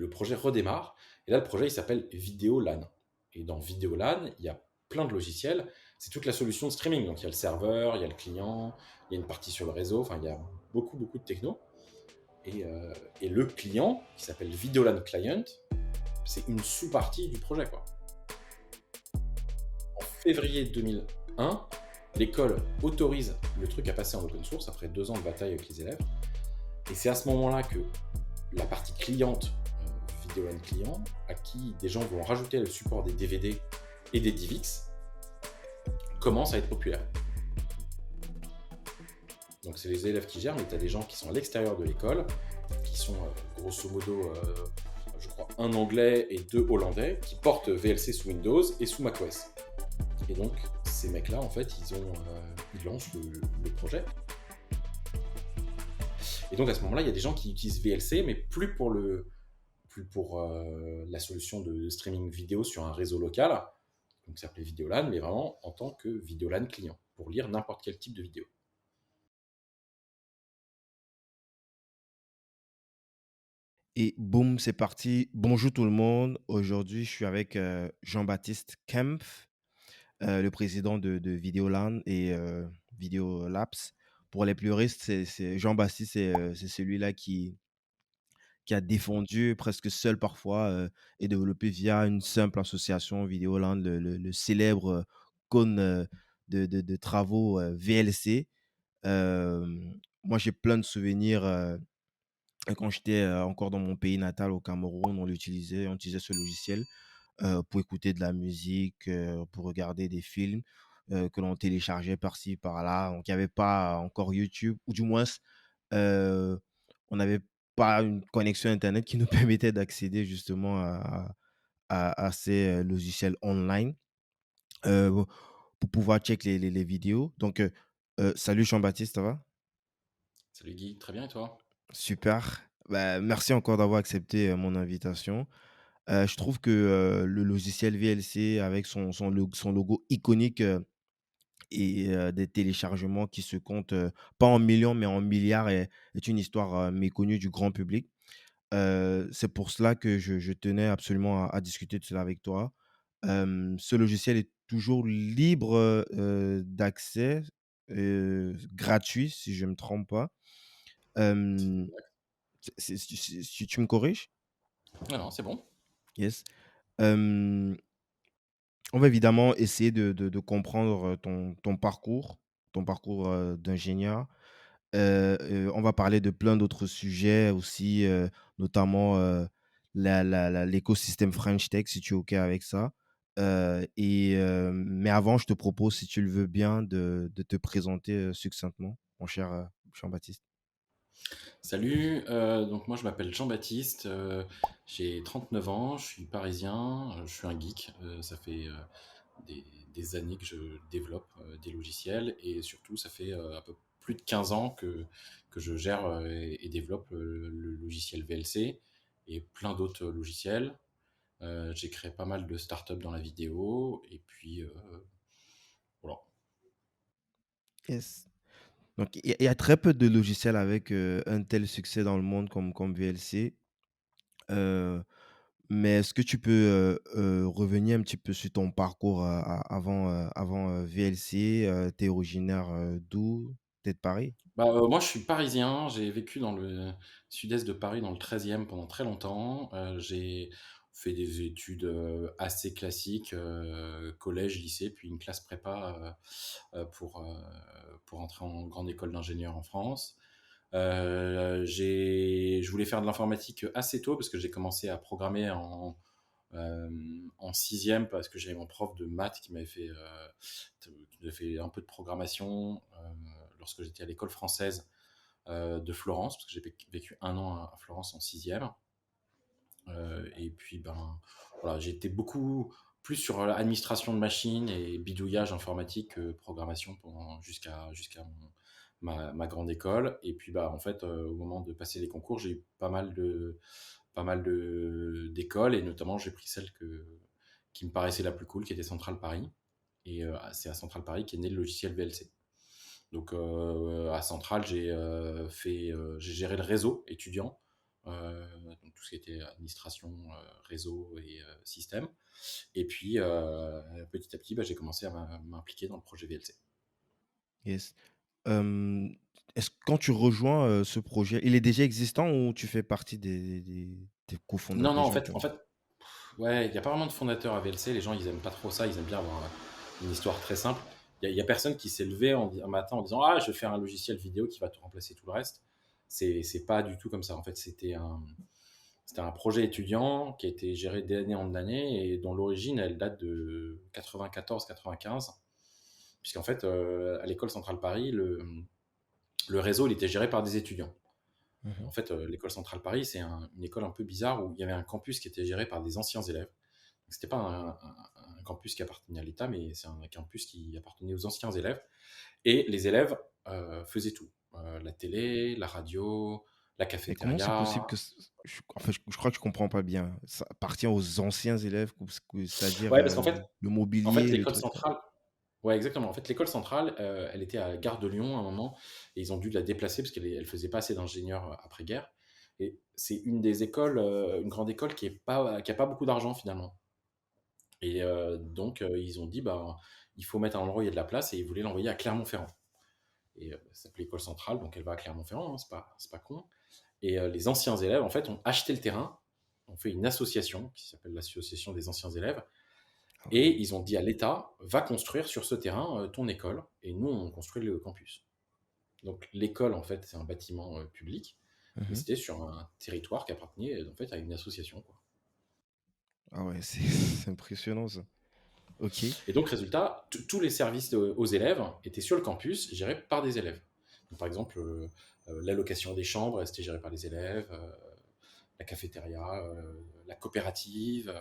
le projet redémarre. Et là, le projet, il s'appelle Vidéolan. Et dans Vidéolan, il y a plein de logiciels. C'est toute la solution de streaming. Donc, il y a le serveur, il y a le client, il y a une partie sur le réseau. Enfin, il y a beaucoup, beaucoup de techno. Et le client, qui s'appelle Vidéolan Client, c'est une sous-partie du projet, quoi. En février 2001, l'école autorise le truc à passer en open source après 2 ans de bataille avec les élèves. Et c'est à ce moment-là que la partie cliente, Vidéolan client, à qui des gens vont rajouter le support des DVD et des DivX, commence à être populaire. Donc c'est les élèves qui gèrent, mais tu as des gens qui sont à l'extérieur de l'école, qui sont grosso modo, je crois, un anglais et 2 hollandais, qui portent VLC sous Windows et sous macOS. Et donc ces mecs-là, en fait, ils lancent le projet. Et donc à ce moment-là, il y a des gens qui utilisent VLC, mais plus pour la solution de streaming vidéo sur un réseau local, donc qui s'appelait Vidéolan, mais vraiment en tant que Vidéolan client, pour lire n'importe quel type de vidéo. Et boum, c'est parti. Bonjour tout le monde. Aujourd'hui, je suis avec Jean-Baptiste Kempf, le président de Videoland et Video Labs. Pour les puristes, Jean-Baptiste, c'est celui-là qui a défendu presque seul parfois et développé via une simple association Videoland, le célèbre cône de travaux VLC. Euh, Moi, j'ai plein de souvenirs. Quand j'étais encore dans mon pays natal, au Cameroun, on utilisait ce logiciel pour écouter de la musique, pour regarder des films que l'on téléchargeait par-ci, par-là. Donc, il n'y avait pas encore YouTube, ou du moins, euh, on n'avait pas une connexion Internet qui nous permettait d'accéder justement à ces logiciels online euh, pour pouvoir checker les vidéos. Donc, salut Jean-Baptiste, ça va? Salut Guy, très bien et toi? Super. Bah, merci encore d'avoir accepté mon invitation. Je trouve que le logiciel VLC avec son logo iconique et des téléchargements qui se comptent pas en millions mais en milliards est une histoire méconnue du grand public. C'est pour cela que je tenais absolument à discuter de cela avec toi. Ce logiciel est toujours libre d'accès, gratuit si je ne me trompe pas. Euh, si tu me corriges? Non, non, c'est bon. Yes. Hem, on va évidemment essayer de comprendre, ton parcours, d'ingénieur. On va parler de plein d'autres sujets aussi, notamment, l'écosystème French Tech, si tu es OK avec ça. Mais avant, je te propose, si tu le veux bien, de te présenter, succinctement, mon cher, Jean-Baptiste. Salut, donc moi je m'appelle Jean-Baptiste, j'ai 39 ans, je suis parisien, je suis un geek, ça fait des, des années que je développe des logiciels et surtout ça fait un peu plus de 15 ans que je gère et développe le logiciel VLC et plein d'autres logiciels. J'ai créé pas mal de startups dans la vidéo et puis voilà. Yes. Donc il y a très peu de logiciels avec, un tel succès dans le monde comme VLC. Heu, mais est-ce que tu peux, revenir un petit peu sur ton parcours, avant, VLC? Tu es originaire, d'où? Tu es de Paris? Bah, moi, je suis parisien. J'ai vécu dans le sud-est de Paris, dans le 13e pendant très longtemps. J'ai fait des études assez classiques, collège, lycée, puis une classe prépa pour entrer en grande école d'ingénieur en France. Je voulais faire de l'informatique assez tôt parce que j'ai commencé à programmer en sixième parce que j'avais mon prof de maths qui m'avait fait un peu de programmation lorsque j'étais à l'école française de Florence, parce que j'ai vécu 1 an à Florence en sixième. Et puis, ben, voilà, j'ai été beaucoup plus sur l'administration de machines et bidouillage informatique que programmation jusqu'à ma grande école. Et puis, bah, en fait, au moment de passer les concours, j'ai eu d'écoles et notamment j'ai pris celle qui me paraissait la plus cool, qui était Centrale Paris. Et c'est à Centrale Paris qu'est né le logiciel VLC. Donc à Centrale, j'ai géré le réseau étudiant donc tout ce qui était administration, réseau et système. Et puis, petit à petit, bah, j'ai commencé à m'impliquer dans le projet VLC. Yes. Hem, est-ce quand tu rejoins, ce projet, il est déjà existant ou tu fais partie des cofondateurs, Non, non, des gens qui en ont fait, ouais, il y a pas vraiment de fondateur à VLC. Les gens, ils aiment pas trop ça. Ils aiment bien avoir une histoire très simple. Il y a personne qui s'est levé un matin en disant: «Ah, je vais faire un logiciel vidéo qui va te remplacer tout le reste». C'est pas du tout comme ça. En fait, c'était un projet étudiant qui a été géré d'année en année et dont l'origine, elle date de 94-95. Puisqu'en fait, à l'école centrale Paris, le réseau, il était géré par des étudiants. Et mmh en fait, l'école centrale Paris, c'est une école un peu bizarre où il y avait un campus qui était géré par des anciens élèves. C'était pas un campus qui appartenait à l'État, mais c'est un campus qui appartenait aux anciens élèves. Et les élèves faisaient tout. La télé, la radio, la Mais comment c'est possible cafétéria. que c je en fait, je crois que je comprends pas bien. Ça appartient aux anciens élèves, c'est-à-dire, Ouais, parce qu'le en fait mobilier, les l'école trucs là? centrale, ouais, exactement. En fait, l'école centrale, elle était à Gare de Lyon à un moment, et ils ont dû la déplacer parce qu'elle faisait pas assez d'ingénieurs après-guerre. Et c'est une des écoles, une grande école qui a pas beaucoup d'argent finalement. Et donc, ils ont dit, bah, il faut mettre un endroit où il y a de la place, et ils voulaient l'envoyer à Clermont-Ferrand. Et ça s'appelait école centrale, donc elle va à Clermont-Ferrand, hein, c'est pas con. Et les anciens élèves, en fait, ont acheté le terrain, ont fait une association qui s'appelle l'association des anciens élèves, Ah ouais. et ils ont dit à l'État, va construire sur ce terrain ton école, et nous, on construit le campus. Donc l'école, en fait, c'est un bâtiment public, mais Mmh. c'était sur un territoire qui appartenait en fait à une association, quoi. Ah ouais, c'est c'est impressionnant ça. OK. Et donc, résultat, tous les services aux élèves étaient sur le campus, gérés par des élèves. Donc, par exemple, l'allocation des chambres, c'était géré par les élèves, la cafétéria, la coopérative,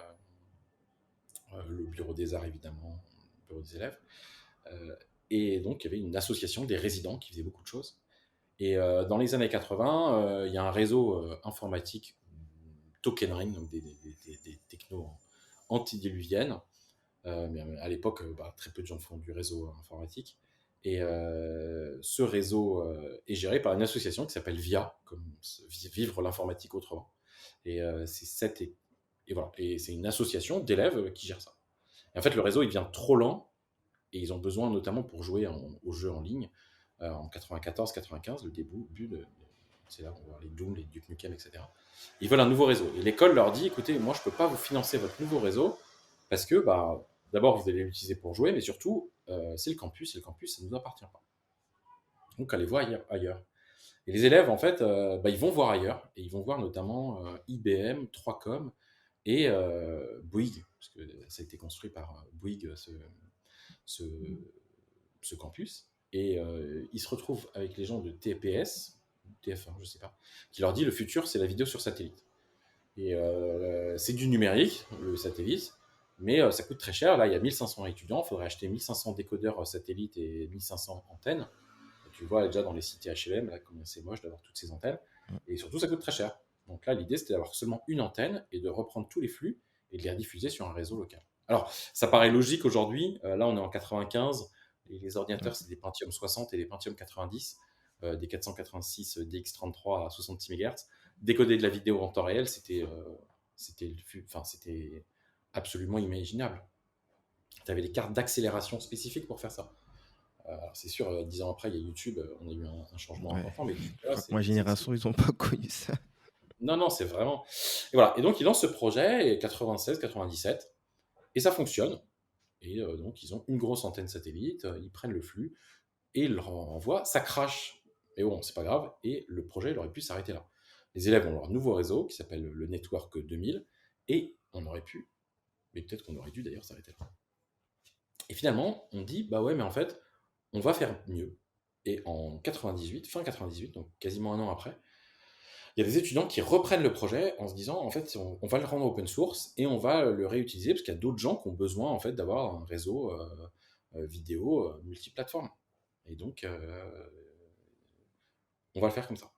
le bureau des arts, évidemment, le bureau des élèves. Euh, et donc, il y avait une association des résidents qui faisait beaucoup de choses. Et dans les années 80, il y a un réseau informatique, Token Ring, donc des technos antidiluviennes. Mais à l'époque, bah, très peu de gens font du réseau informatique. Et ce réseau est géré par une association qui s'appelle VIA, comme Vivre l'informatique autrement. Et et voilà. Et c'est une association d'élèves qui gère ça. Et en fait, le réseau, il devient trop lent, et ils ont besoin, notamment pour jouer aux jeux en ligne, en 94-95, le début c'est là où on voit les Doom, les Duke Nukem, etc. Ils veulent un nouveau réseau. Et l'école leur dit, écoutez, moi, je ne peux pas vous financer votre nouveau réseau parce que, bah, d'abord, vous allez l'utiliser pour jouer, mais surtout, c'est le campus, et le campus, ça ne nous appartient pas. Donc, allez voir ailleurs. Et les élèves, en fait, bah, ils vont voir ailleurs, et ils vont voir notamment IBM, 3Com et Bouygues, parce que ça a été construit par Bouygues, ce, ce campus. Et ils se retrouvent avec les gens de TPS, TF1, je sais pas, qui leur dit le futur, c'est la vidéo sur satellite. Et c'est du numérique, le satellite, mais ça coûte très cher. Là, il y a 1500 étudiants, il faudrait acheter 1500 décodeurs satellites et 1500 antennes. Et tu vois déjà dans les sites HLM, là, combien c'est moche d'avoir toutes ces antennes. Mmh. Et surtout, ça coûte très cher. Donc là, l'idée, c'était d'avoir seulement une antenne et de reprendre tous les flux et de les rediffuser sur un réseau local. Alors, ça paraît logique aujourd'hui. Là, on est en 95. Les Ouais. ordinateurs, c'est des Pentium 60 et des Pentium 90, des 486 DX33 à 66 MHz. Décoder de la vidéo en temps réel, c'était absolument imaginable. Tu avais des cartes d'accélération spécifiques pour faire ça. Alors c'est sûr, 10 ans après, il y a YouTube, on a eu un changement Ouais. important, mais Je jusque-là, crois que ma génération, ils ont pas connu ça. non, non, c'est vraiment. Et voilà. Et donc, ils lancent ce projet, 96, 97, et ça fonctionne. Et donc, ils ont une grosse antenne satellite, ils prennent le flux et ils le renvoient. Ça crache. Mais bon, c'est pas grave. Et le projet, il aurait pu s'arrêter là. Les élèves ont leur nouveau réseau qui s'appelle le Network 2000, et on aurait pu, mais peut-être qu'on aurait dû d'ailleurs s'arrêter là. Et finalement, on dit, bah ouais, mais en fait, on va faire mieux. Et en 98, fin 98, donc quasiment un an après, il y a des étudiants qui reprennent le projet en se disant, en fait, on va le rendre open source et on va le réutiliser parce qu'il y a d'autres gens qui ont besoin, en fait, d'avoir un réseau vidéo multiplateforme. Et donc, on va le faire comme ça.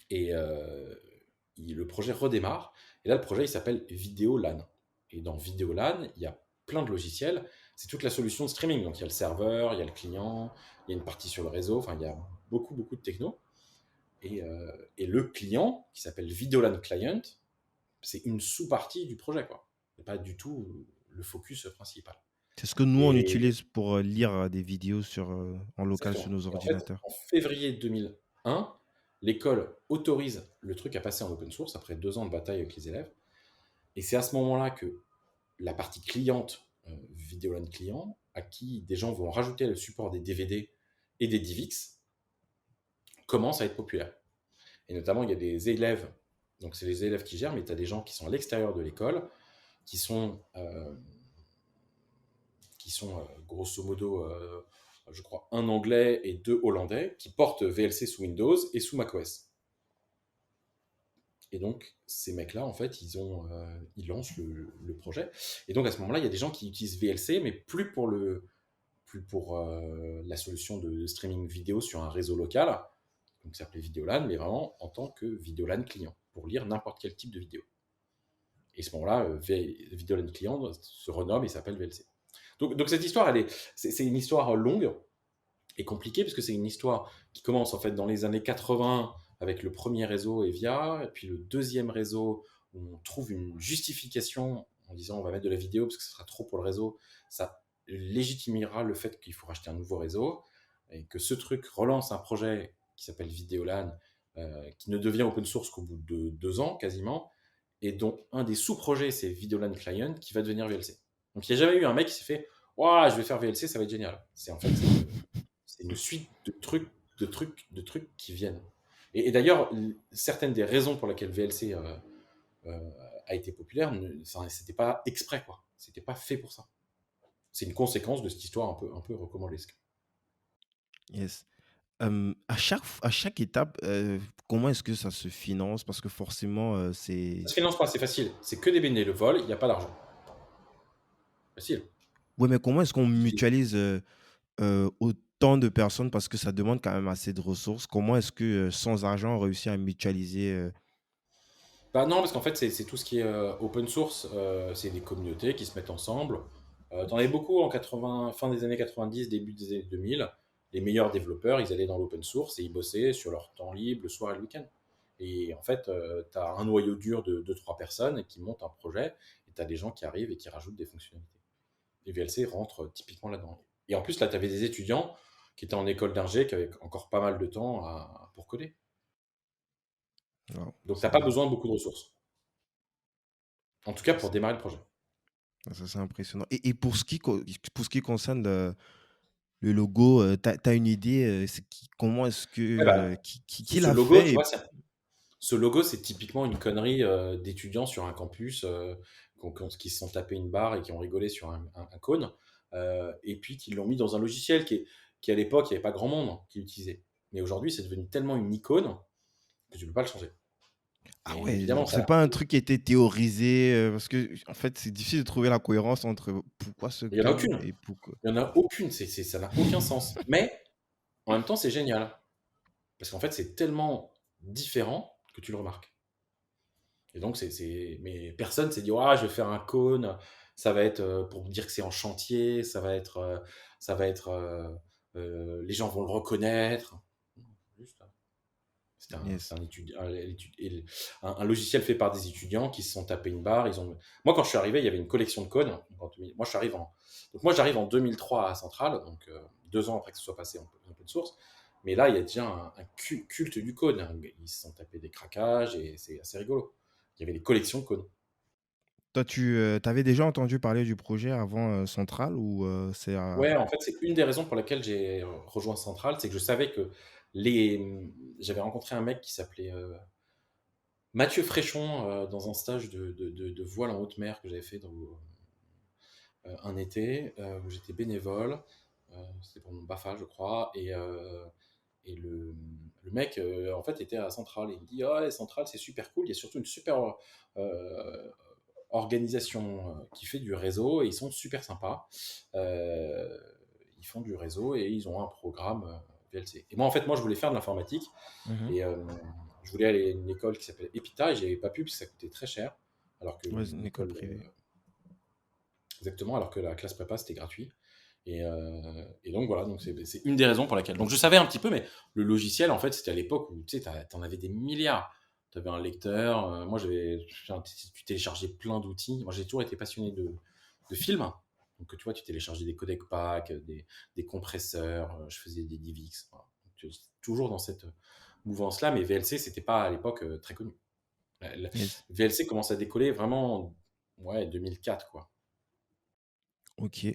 Et le projet redémarre. Et là, le projet, il s'appelle Vidéolan. Et dans Vidéolan, il y a plein de logiciels. C'est toute la solution de streaming. Donc, il y a le serveur, il y a le client, il y a une partie sur le réseau. Enfin, il y a beaucoup, beaucoup de techno. Et le client, qui s'appelle Videolan Client, c'est une sous-partie du projet, quoi. C'est pas du tout le focus principal. C'est ce que nous, on Et utilise pour lire des vidéos en local sur exactement. nos Et en fait, ordinateurs. en février 2001, l'école autorise le truc à passer en open source après 2 ans de bataille avec les élèves. Et c'est à ce moment-là que la partie cliente, Videolan client, à qui des gens vont rajouter le support des DVD et des DivX, commence à être populaire. Et notamment, il y a des élèves, donc c'est les élèves qui gèrent, mais tu as des gens qui sont à l'extérieur de l'école, qui sont, euh, grosso modo, je crois, un anglais et 2 hollandais, qui portent VLC sous Windows et sous macOS. Et donc, ces mecs-là, en fait, ils lancent le projet. Et donc, à ce moment-là, il y a des gens qui utilisent VLC, mais plus pour la solution de streaming vidéo sur un réseau local, donc ça s'appelait Videolan, mais vraiment en tant que Videolan client, pour lire n'importe quel type de vidéo. Et à ce moment-là, Videolan client se renomme et s'appelle VLC. Donc cette histoire, c'est une histoire longue et compliquée, parce que c'est une histoire qui commence en fait dans les années 80 avec le premier réseau Evia, et puis le deuxième réseau où on trouve une justification en disant on va mettre de la vidéo parce que ce sera trop pour le réseau. Ça légitimera le fait qu'il faut racheter un nouveau réseau, et que ce truc relance un projet qui s'appelle Videolan, qui ne devient open source qu'au bout de 2 ans quasiment, et dont un des sous-projets c'est Videolan Client qui va devenir VLC. Donc il n'y a jamais eu un mec qui s'est fait ouah, je vais faire VLC, ça va être génial. C'est une suite de trucs qui viennent. Et d'ailleurs, certaines des raisons pour lesquelles VLC euh, a été populaire, c'était pas exprès, quoi. C'était pas fait pour ça. C'est une conséquence de cette histoire un peu rocambolesque. Yes. À chaque étape, comment est-ce que ça se finance? Parce que forcément, Ça c'est... se finance pas, c'est facile. C'est que des bénévoles, il n'y a pas d'argent. Facile. Ouais, mais comment est-ce qu'on Il mutualise autant de personnes? Parce que ça demande quand même assez de ressources. Comment est-ce que, sans argent, on réussit à mutualiser Bah non, parce qu'en fait, c'est tout ce qui est open source, c'est des communautés qui se mettent ensemble. T'en avais beaucoup en 80, fin des années 90, début des années 2000. Les meilleurs développeurs, ils allaient dans l'open source et ils bossaient sur leur temps libre, le soir et le week-end. Et en fait, tu as un noyau dur de 2-3 personnes qui montent un projet, et tu as des gens qui arrivent et qui rajoutent des fonctionnalités. Et VLC rentre typiquement là-dedans. Et en plus, là, tu avais des étudiants qui étaient en école d'ingé, qui avaient encore pas mal de temps pour coder. waouh, Donc, t'as pas besoin de beaucoup de ressources. En tout cas, pour c'est démarrer le projet. ça, c'est impressionnant. Et pour ce qui concerne le logo, tu as une idée, comment est-ce que, Ouais, bah, qui ce l'a logo, tu fait? vois, ce logo, c'est typiquement une connerie d'étudiants sur un campus qui se sont tapés une barre et qui ont rigolé sur un cône, et puis qui l'ont mis dans un logiciel qui à l'époque, il n'y avait pas grand monde qui l'utilisait. Mais aujourd'hui, c'est devenu tellement une icône que tu ne peux pas le changer. Ah Et ouais, évidemment, donc ça, c'est pas un truc qui a été théorisé, parce que en fait, c'est difficile de trouver la cohérence entre pourquoi ce il n'y en a cône aucune. et pourquoi Il n'y en a aucune. Ça n'a aucun sens. Mais en même temps, c'est génial. Parce qu'en fait, c'est tellement différent que tu le remarques. Et donc, mais personne s'est dit, ah, je vais faire un cône, ça va être pour dire que c'est en chantier, les gens vont le reconnaître. Juste, yes. un logiciel fait par des étudiants qui se sont tapés une barre. Moi, quand je suis arrivé, il y avait une collection de cônes. Moi, j'arrive en 2003 à Centrale, donc 2 ans après que ce soit passé en open source. Mais là, il y a déjà un culte du cône, hein. Ils se sont tapés des craquages et c'est assez rigolo. Il y avait des collections de cônes. Toi, tu avais déjà entendu parler du projet avant, Centrale ou c'est Ouais, en fait, c'est une des raisons pour laquelle j'ai rejoint Centrale, c'est que je savais que j'avais rencontré un mec qui s'appelait Mathieu Fréchon dans un stage de voile en haute mer que j'avais fait un été où j'étais bénévole. C'était pour mon BAFA, je crois. Et le mec, en fait, était à Centrale. Et il me dit, ah, ouais, Centrale, c'est super cool. Il y a surtout une super organisation qui fait du réseau et ils sont super sympas. Euh, Ils font du réseau et ils ont un programme VLC. Et moi, en fait, je voulais faire de l'informatique Mmh. et je voulais aller à une école qui s'appelait Epita et j'avais pas pu parce que ça coûtait très cher. Alors que Ouais, c'est une école l'école, privée. exactement, alors que la classe prépa c'était gratuit. Et donc voilà, donc c'est une des raisons pour laquelle. Donc je savais un petit peu, mais le logiciel, en fait, c'était à l'époque où tu sais, t'en avais des milliards. Tu avais un lecteur. Moi, tu téléchargeais plein d'outils. Moi, j'ai toujours été passionné de films. Donc, tu vois, tu téléchargeais des codecs pack, des compresseurs. Je faisais des DivX. Voilà. Donc, toujours dans cette mouvance-là, mais VLC, c'était pas à l'époque très connu. Yes. VLC commence à décoller vraiment, ouais, 2004, quoi. Ok.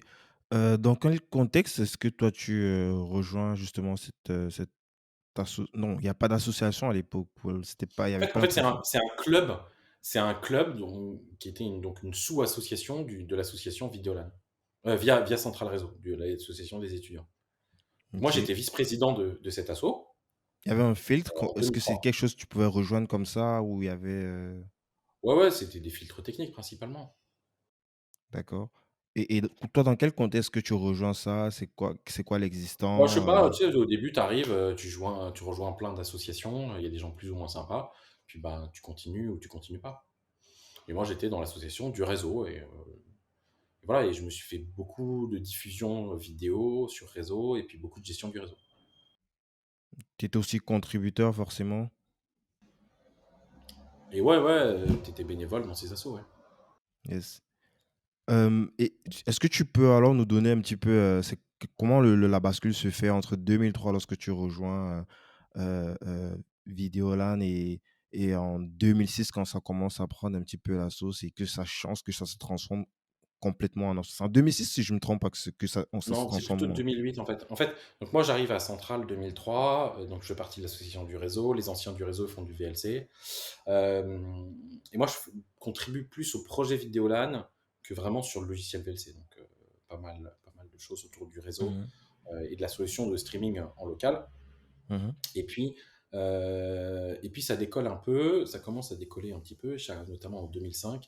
Dans quel contexte est-ce que toi tu rejoins justement cette non, il n'y a pas d'association à l'époque. C'était pas, il y avait pas En un fait, profil. c'est un club qui était donc une sous-association de l'association Vidéolan, via Central Réseau, de l'association des étudiants. Moi, Ok. j'étais vice-président de cet asso Il y avait un filtre. en Est-ce que c'est 2003. quelque chose que tu pouvais rejoindre comme ça ou il y avait Ouais, ouais, c'était des filtres techniques principalement. d'accord. Et toi, dans quel contexte que tu rejoins ça? C'est quoi Moi, je l'existant? sais pas, tu sais, au début, tu arrives, tu rejoins plein d'associations, il y a des gens plus ou moins sympas, puis bah, tu continues ou tu continues pas. Et moi, j'étais dans l'association du réseau et voilà, et je me suis fait beaucoup de diffusion vidéo sur réseau et puis beaucoup de gestion du réseau. Tu étais aussi contributeur forcément? Et ouais, ouais, t'étais bénévole dans ces assos, ouais. Yes. Et est-ce que tu peux alors nous donner un petit peu, comment la bascule se fait entre 2003 lorsque tu rejoins, Vidéolan et en 2006 quand ça commence à prendre un petit peu la sauce et que ça change, que ça se transforme complètement c'est en 2006 si je me trompe pas ça se Non, c'est plutôt transforme 2008 en fait. En fait, donc moi j'arrive à Centrale 2003, donc je fais partie de l'association du réseau. Les anciens du réseau font du VLC. Euh, et moi je contribue plus au projet Vidéolan que vraiment sur le logiciel VLC. Donc pas mal de choses autour du réseau Mmh. et de la solution de streaming en local. Mmh. Et puis, ça décolle un peu, ça commence à décoller un petit peu, notamment en 2005.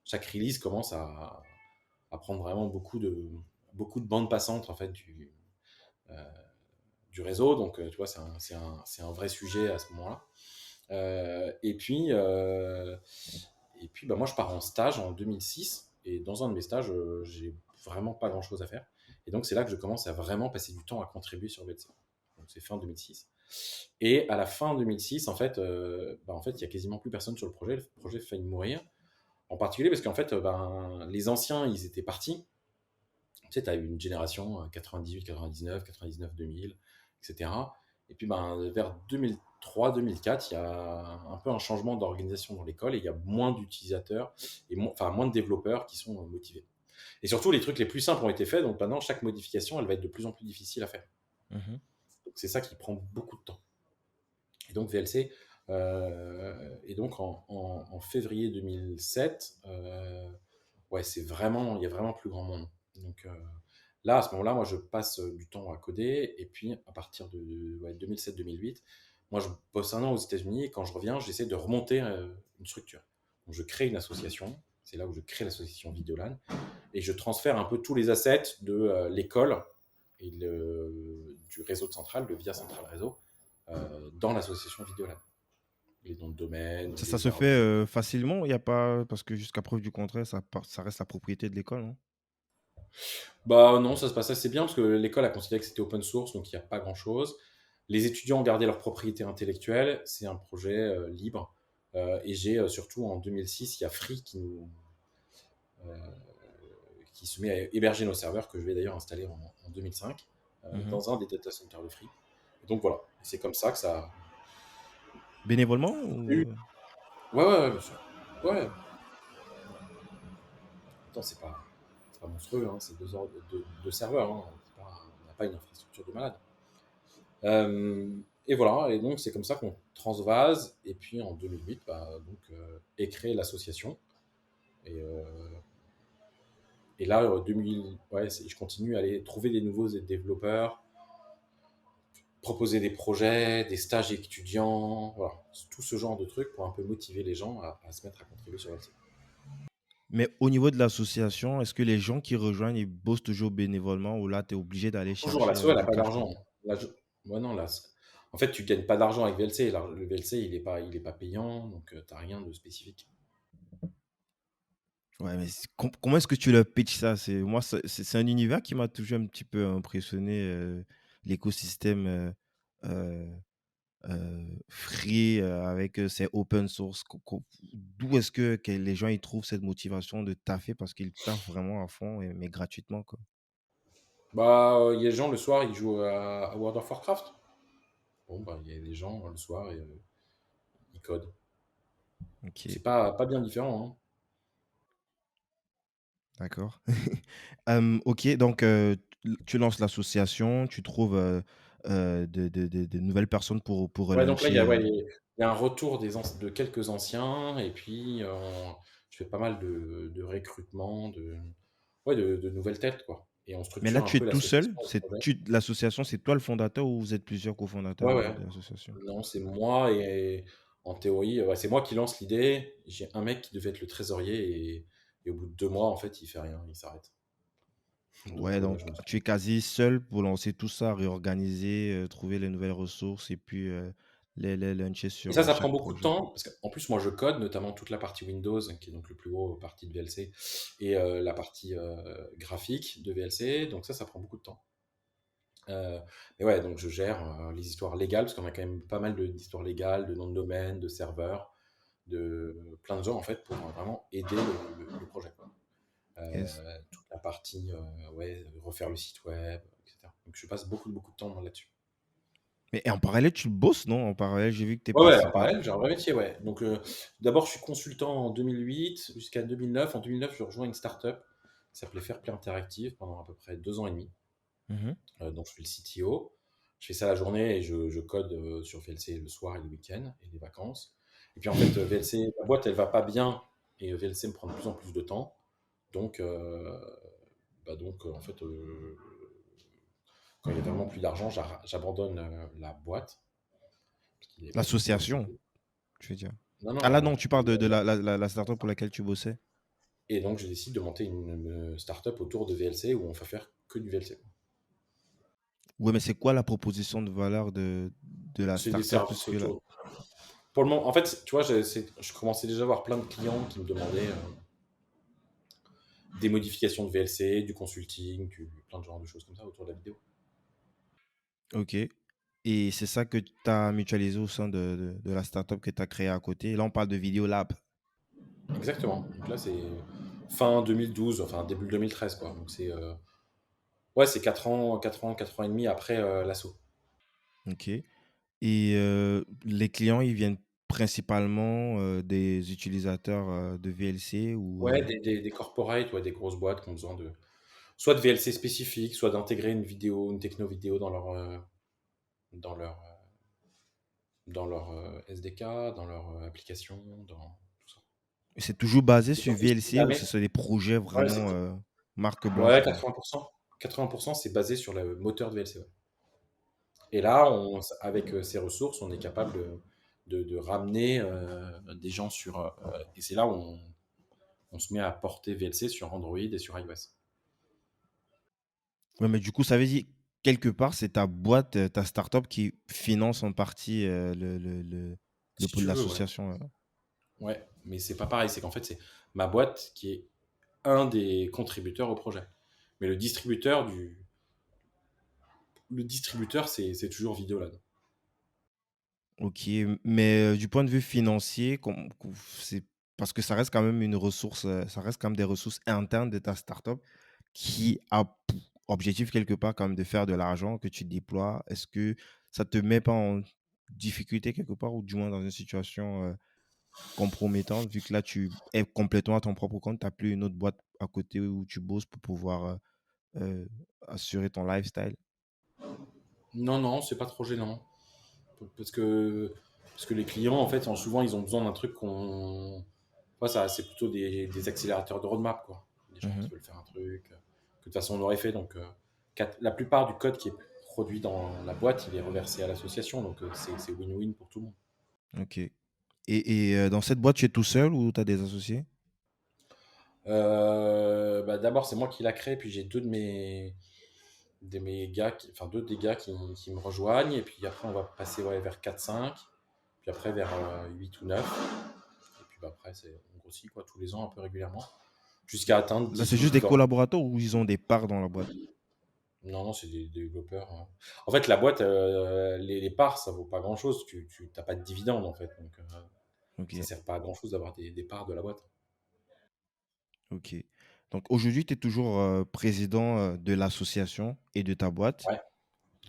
Chaque release commence à prendre vraiment beaucoup de bandes passantes en fait, euh, du réseau. Donc, tu vois, c'est un vrai sujet à ce moment-là. Et puis bah, moi, je pars en stage en 2006. Et dans un de mes stages, j'ai vraiment pas grand-chose à faire. Et donc, c'est là que je commence à vraiment passer du temps à contribuer sur VLC. Donc, c'est fin 2006. Et à la fin 2006, en fait, il y a quasiment plus personne sur le projet. Le projet failli mourir. En particulier parce qu'en fait, les anciens, ils étaient partis. Tu sais, tu as eu une génération 98, 99, 99, 2000, etc. Et puis, vers 2003, 2004, il y a un peu un changement d'organisation dans l'école et il y a moins d'utilisateurs et moins de développeurs qui sont motivés. Et surtout, les trucs les plus simples ont été faits, donc maintenant, chaque modification, elle va être de plus en plus difficile à faire. Mmh. Donc, c'est ça qui prend beaucoup de temps. Et donc VLC, et donc en février 2007, ouais, il y a vraiment plus grand monde. Donc là, à ce moment-là, moi, je passe du temps à coder, et puis à partir de ouais, 2007-2008, moi, je bosse un an aux États-Unis, et quand je reviens, j'essaie de remonter une structure. Donc je crée une association, c'est là où je crée l'association Videolan, et je transfère un peu tous les assets de l'école et du réseau de centrale, de Via Central Réseau, dans l'association Vidéolab. Les noms de domaine, Ça les se fait, ordres. facilement? Il y a pas parce que jusqu'à preuve du contraire, ça reste la propriété de l'école, non? Bah non, ça se passe assez bien parce que l'école a considéré que c'était open source, donc il n'y a pas grand-chose. Les étudiants ont gardé leur propriété intellectuelle, c'est un projet libre. Et j'ai surtout en 2006, il y a Free euh, qui se met à héberger nos serveurs, que je vais d'ailleurs installer en 2005, Mmh. dans un des data centers de Free. Et donc voilà, c'est comme ça que ça. Bénévolement Ouais, ou? ouais, ouais, bien sûr. Ouais, attends, c'est pas monstrueux, hein, c'est 2 heures de serveur. Hein, on n'a pas une infrastructure de malade. Et voilà, et donc c'est comme ça qu'on transvase. Et puis en 2008, est créée l'association. Et, euh, et là, 2000, ouais, je continue à aller trouver des nouveaux développeurs, proposer des projets, des stages étudiants, voilà, tout ce genre de trucs pour un peu motiver les gens à se mettre à contribuer sur la site. Mais au niveau de l'association, est-ce que les gens qui rejoignent, ils bossent toujours bénévolement ou là, tu es obligé d'aller Toujours, chercher, l'asso, elle n'a du pas cash flow? d'argent. Ouais, non, là, en fait, tu gagnes pas d'argent avec VLC. Le VLC, il est pas payant, donc tu n'as rien de spécifique. Ouais, mais comment est-ce que tu leur pitches ça? Moi, c'est un univers qui m'a toujours un petit peu impressionné, l'écosystème, heu free, avec, ses open source. D'où est-ce que les gens ils trouvent cette motivation de taffer parce qu'ils taffent vraiment à fond, mais gratuitement, quoi? Bah, il y a des gens le soir, ils jouent à World of Warcraft. Bon, bah, il y a des gens le soir et ils codent. OK, C'est pas bien différent, hein. d'accord. OK, donc tu lances l'association, tu trouves, de nouvelles personnes pour Ouais, donc là, il y a relancer, ouais, il y a un retour de quelques anciens et puis, je fais pas mal de recrutement, ouais, de nouvelles têtes, quoi et on mais là, structure un tu es peu tout seul? l'association au projet. L'association, c'est toi le fondateur ou vous êtes plusieurs Ouais, cofondateurs ouais. de l'association? Non, c'est moi et en théorie, ouais, c'est moi qui lance l'idée. J'ai un mec qui devait être le trésorier et au bout de 2 mois, en fait, il fait rien, il s'arrête. Donc Ouais, donc je me suis tu es quasi seul pour lancer tout ça, réorganiser, trouver les nouvelles ressources et puis, les launcher et sur, ça prend chaque beaucoup de projet. temps parce qu'en plus, moi, je code, notamment toute la partie Windows, qui est donc le plus gros partie de VLC et la partie, graphique de VLC, donc ça prend beaucoup de temps. Mais ouais, donc je gère, les histoires légales parce qu'on a quand même pas mal d'histoires légales, de noms de domaine, de serveurs, de plein de gens, en fait, pour vraiment aider le projet, quoi. Yes. Toute la partie, ouais, refaire le site web, et cetera. Donc je passe beaucoup de temps là-dessus. Mais et en parallèle, tu bosses, non? En parallèle, j'ai vu que tu es Ouais, ouais, passé en par parallèle, j'ai un vrai métier, ouais. Donc, d'abord, je suis consultant en 2008 jusqu'à 2009. En 2009, je rejoins une start-up qui s'appelait Fairplay Interactive pendant à peu près 2 ans et demi. mmh Donc je suis le CTO. Je fais ça la journée et je code, sur VLC le soir et le week-end et les vacances. Et puis en fait, VLC, la boîte, elle va pas bien et VLC me prend de plus en plus de temps. Donc, en fait, quand il y a vraiment plus d'argent, j'abandonne, la boîte parce qu'il n'y avait pas du tout L'association, d'activité. tu veux dire? Non, Ah non, là, non, tu parles de la startup pour laquelle tu bossais? et donc je décide de monter une start-up autour de VLC où on va faire que du VLC. Ouais, mais c'est quoi la proposition de valeur de la C'est des startup? services Puisque là autour. Pour le moment, en fait, tu vois, je commençais déjà à avoir plein de clients qui me demandaient des modifications de VLC, du consulting, plein de genres de choses comme ça autour de la vidéo. OK, et c'est ça que tu as mutualisé au sein de la startup que tu as créée à côté. Là, on parle de Video Lab. Exactement. Donc là, c'est fin 2012, enfin début 2013, quoi. Donc c'est ouais, c'est 4 ans, 4 ans, 4 ans et demi après l'assaut. OK, et les clients, ils viennent principalement, des utilisateurs, de VLC ou Ouais, des corporates, ouais, des grosses boîtes qui ont besoin de soit de VLC spécifique, soit d'intégrer une vidéo, une techno vidéo dans leur, dans leur SDK, dans leur application, dans tout ça. c'est toujours basé Et sur donc, si VLC ou jamais, ce sont des projets ouais, vraiment, marque blanche, ouais, quoi? 80%, 80% c'est basé sur le moteur de VLC. Ouais. Et là, avec ces ressources, on est capable de ramener des gens sur. Et c'est là où on se met à porter VLC sur Android et sur iOS. Ouais, mais du coup, ça veut dire, quelque part, c'est ta boîte, ta startup qui finance en partie, Si tu veux, ouais. l'association, Ouais, mais c'est pas pareil. C'est qu'en fait, c'est ma boîte qui est un des contributeurs au projet. Mais le distributeur, c'est toujours Vidéoland. OK, mais du point de vue financier, c'est parce que ça reste quand même une ressource, ça reste quand même des ressources internes de ta startup qui a pour objectif quelque part quand même de faire de l'argent que tu déploies. Est-ce que ça te met pas en difficulté quelque part ou du moins dans une situation, compromettante vu que là tu es complètement à ton propre compte, tu as plus une autre boîte à côté où tu bosses pour pouvoir, assurer ton lifestyle? Non, non, c'est pas trop gênant. Parce que, parce que les clients, en fait, souvent, ils ont besoin d'un truc qu'on. Ouais, ça, c'est plutôt des accélérateurs de roadmap, quoi. Des gens Mmh. qui veulent faire un truc que de toute façon on aurait fait. Donc, la plupart du code qui est produit dans la boîte, il est reversé à l'association. Donc, c'est win-win pour tout le monde. OK, et dans cette boîte, tu es tout seul ou tu as des associés? Bah, d'abord, c'est moi qui l'a créé, puis j'ai deux de mes gars, enfin deux des gars qui me rejoignent, et puis après, on va passer ouais, vers 4-5, puis après vers 8 ou 9. Et puis bah, après, on grossit quoi, tous les ans, un peu régulièrement. jusqu'à atteindre Là, c'est 18 juste des licornes. collaborateurs ou ils ont des parts dans la boîte? Non, non, c'est des développeurs, hein. En fait, la boîte, les parts, ça vaut pas grand-chose. Tu n'as pas de dividendes, en fait. Donc, ça OK, sert pas à grand-chose d'avoir des parts de la boîte. OK. Donc aujourd'hui, tu es toujours, président, de l'association et de ta boîte Ouais, ouais.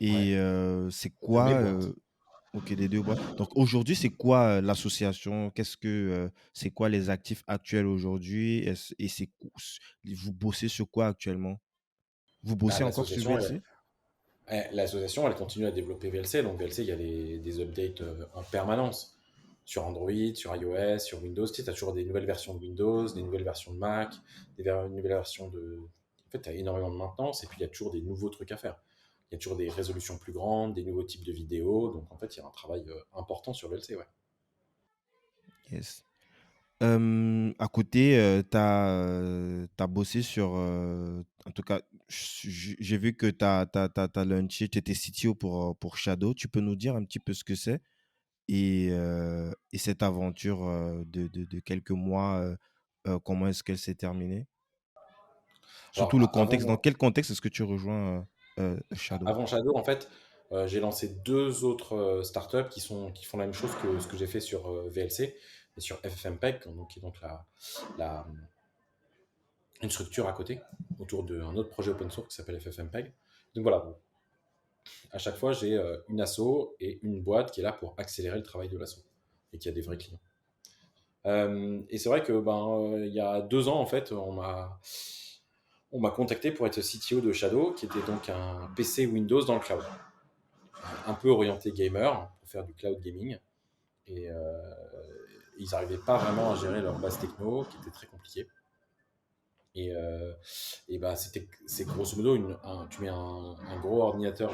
et c'est De mes quoi, boîtes. OK, des 2 boîtes. Donc aujourd'hui, c'est quoi, l'association? C'est quoi les actifs actuels aujourd'hui? Est-ce et c'est q vous bossez sur quoi actuellement? Vous Bah, bossez encore sur VLC? l'association, elle continue à développer VLC. Donc, VLC, il y a des updates en permanence sur Android, sur iOS, sur Windows. Tu sais, as toujours des nouvelles versions de Windows, des nouvelles versions de Mac, nouvelles versions de. En fait, tu as énormément de maintenance et puis il y a toujours des nouveaux trucs à faire. Il y a toujours des résolutions plus grandes, des nouveaux types de vidéos. Donc, en fait, il y a un travail important sur VLC, ouais. Yes. À côté, tu as bossé sur, en tout cas, j'ai vu que tu as launché, tu étais CTO pour Shadow. Tu peux nous dire un petit peu ce que c'est? Et cette aventure, de quelques mois, comment est-ce qu'elle s'est terminée? Alors, Surtout le contexte, dans quel contexte est-ce que tu rejoins, Shadow? avant Shadow, en fait, j'ai lancé deux autres startups qui font la même chose que ce que j'ai fait sur VLC et sur FFmpeg, donc, qui est donc la, une structure à côté autour d'un autre projet open source qui s'appelle FFmpeg. Donc voilà, bon, à chaque fois, j'ai une asso et une boîte qui est là pour accélérer le travail de l'asso et qui a des vrais clients. Et c'est vrai que il y a 2 ans, en fait, on m'a contacté pour être CTO de Shadow, qui était donc un PC Windows dans le cloud, un peu orienté gamer pour faire du cloud gaming. Et ils n'arrivaient pas vraiment à gérer leur base techno, qui était très compliquée. Et, c'est grosso modo, tu mets un gros ordinateur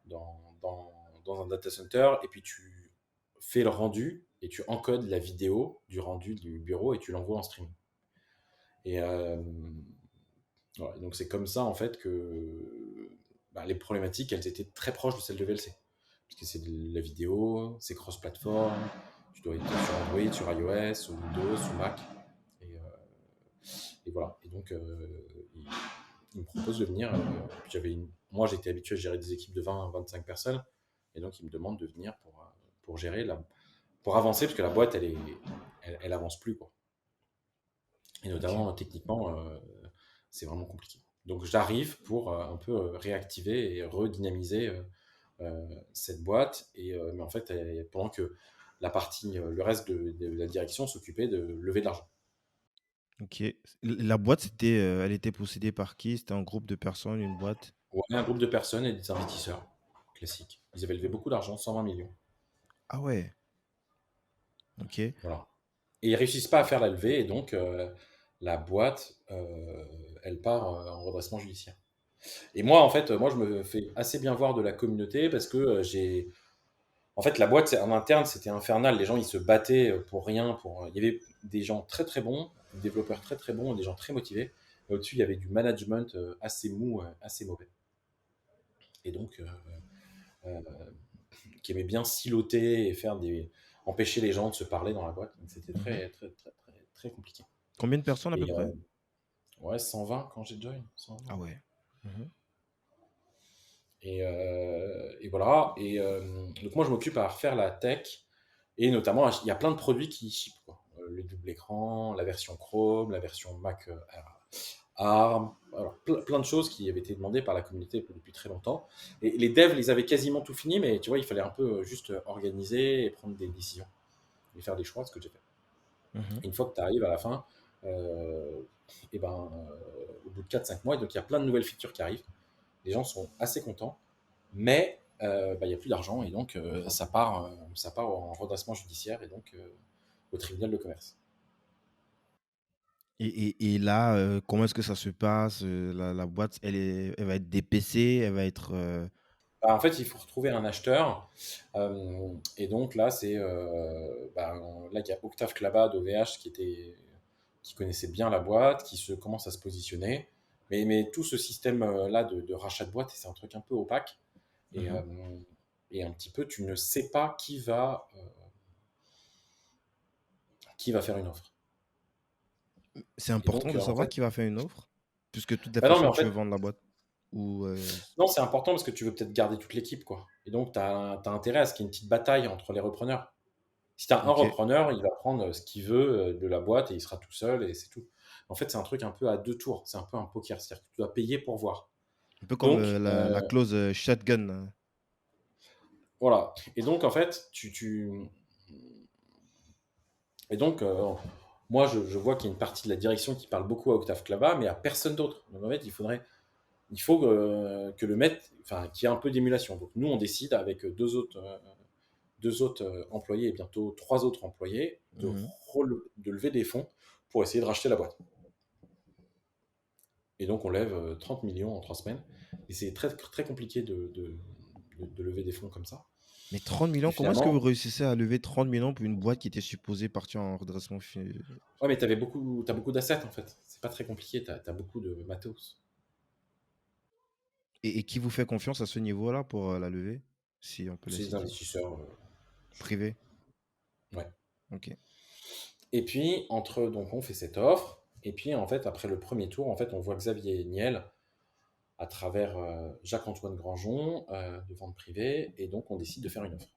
dans un data center et puis tu fais le rendu et tu encodes la vidéo du rendu du bureau et tu l'envoies en streaming. Et voilà, donc c'est comme ça en fait que les problématiques, elles étaient très proches de celles de VLC. Parce que c'est de la vidéo, c'est cross-platform, tu dois être sur Android, sur iOS, sur Windows, sur Mac. Et, voilà. Et donc, il me propose de venir. Moi, j'étais habitué à gérer des équipes de 20 à 25 personnes. Et donc, il me demande de venir pour gérer, pour avancer, parce que la boîte, elle avance plus, quoi. Et OK. notamment, techniquement, c'est vraiment compliqué. Donc, j'arrive pour un peu réactiver et redynamiser cette boîte. Mais en fait, pendant que le reste de la direction s'occupait de lever de l'argent. OK. La boîte, elle était possédée par qui? C'était un groupe de personnes, une boîte? Ouais, un groupe de personnes et des investisseurs classiques. Ils avaient levé beaucoup d'argent, 120 millions. Ah ouais, OK. Voilà. Et ils réussissent pas à faire la levée, et donc la boîte, elle part en redressement judiciaire. Et moi, en fait, moi, je me fais assez bien voir de la communauté parce que en fait, la boîte en interne, c'était infernal. Les gens, ils se battaient pour rien. Il y avait des gens très très bons, des développeurs très très bons, des gens très motivés. Et au-dessus, il y avait du management assez mou, assez mauvais. Et donc, euh, qui aimait bien siloter et empêcher les gens de se parler dans la boîte. Donc c'était Mmh. très, très, très, très, très compliqué. Combien de personnes à peu Et près? ouais, 120 quand j'ai join, 120. Ah ouais. Mmh. Et voilà. Donc moi, je m'occupe à refaire la tech. Et notamment, il y a plein de produits qui ship, quoi. Le double écran, la version Chrome, la version Mac ARM, alors plein de choses qui avaient été demandées par la communauté depuis très longtemps. Et les devs, ils avaient quasiment tout fini, mais tu vois, il fallait un peu juste organiser et prendre des décisions et faire des choix, ce que j'ai fait. Mmh. Et une fois que tu arrives à la fin, euh, au bout de 4-5 mois, donc il y a plein de nouvelles features qui arrivent. Les gens sont assez contents, mais il n'y a plus d'argent et donc ça part en redressement judiciaire et donc au tribunal de commerce. Et là, comment est-ce que ça se passe? La boîte, elle va être dépecée, elle va être, En fait, il faut retrouver un acheteur. Et donc là, là, il y a Octave Klaba d'OVH qui connaissait bien la boîte, commence à se positionner. Mais tout ce système-là de rachat de boîte, c'est un truc un peu opaque. Et, mmh. et un petit peu, tu ne sais pas qui va faire une offre. C'est Et important donc, de en savoir fait, qui va faire une offre? Puisque de toutes les bah non, mais façons, en tu veux fait, vendre la boîte ou non, c'est important parce que tu veux peut-être garder toute l'équipe, quoi. Et donc, tu as intérêt à ce qu'il y ait une petite bataille entre les repreneurs. Si tu as un OK. repreneur, il va prendre ce qu'il veut de la boîte et il sera tout seul et c'est tout. En fait, c'est un truc un peu à deux tours. C'est un peu un poker. C'est-à-dire que tu dois payer pour voir. Un peu comme, Donc, la clause, shotgun, voilà. Et donc, en fait, et donc, moi, je vois qu'il y a une partie de la direction qui parle beaucoup à Octave Klaba, mais à personne d'autre. Donc, en fait, il faut que le maître, enfin, qu'il y ait un peu d'émulation. Donc, nous, on décide avec deux autres employés et bientôt trois autres employés Mmh. de lever des fonds pour essayer de racheter la boîte. Et donc, on lève 30 millions en 3 semaines. Et c'est très, très compliqué de lever des fonds comme ça. Mais 30 Et millions, comment est-ce que vous finalement, réussissez à lever 30 millions pour une boîte qui était supposée partir en redressement ouais, mais t'as beaucoup d'assets en fait. C'est pas très compliqué, t'as beaucoup de matos. et qui vous fait confiance à ce niveau-là pour, la lever? Si on peut les C'est des citer? investisseurs. Privé? Ouais. OK. Et puis, donc, on fait cette offre. Et puis, en fait, après le premier tour, en fait, on voit Xavier Niel à travers Jacques-Antoine Grangeon de vente privée. Et donc, on décide de faire une offre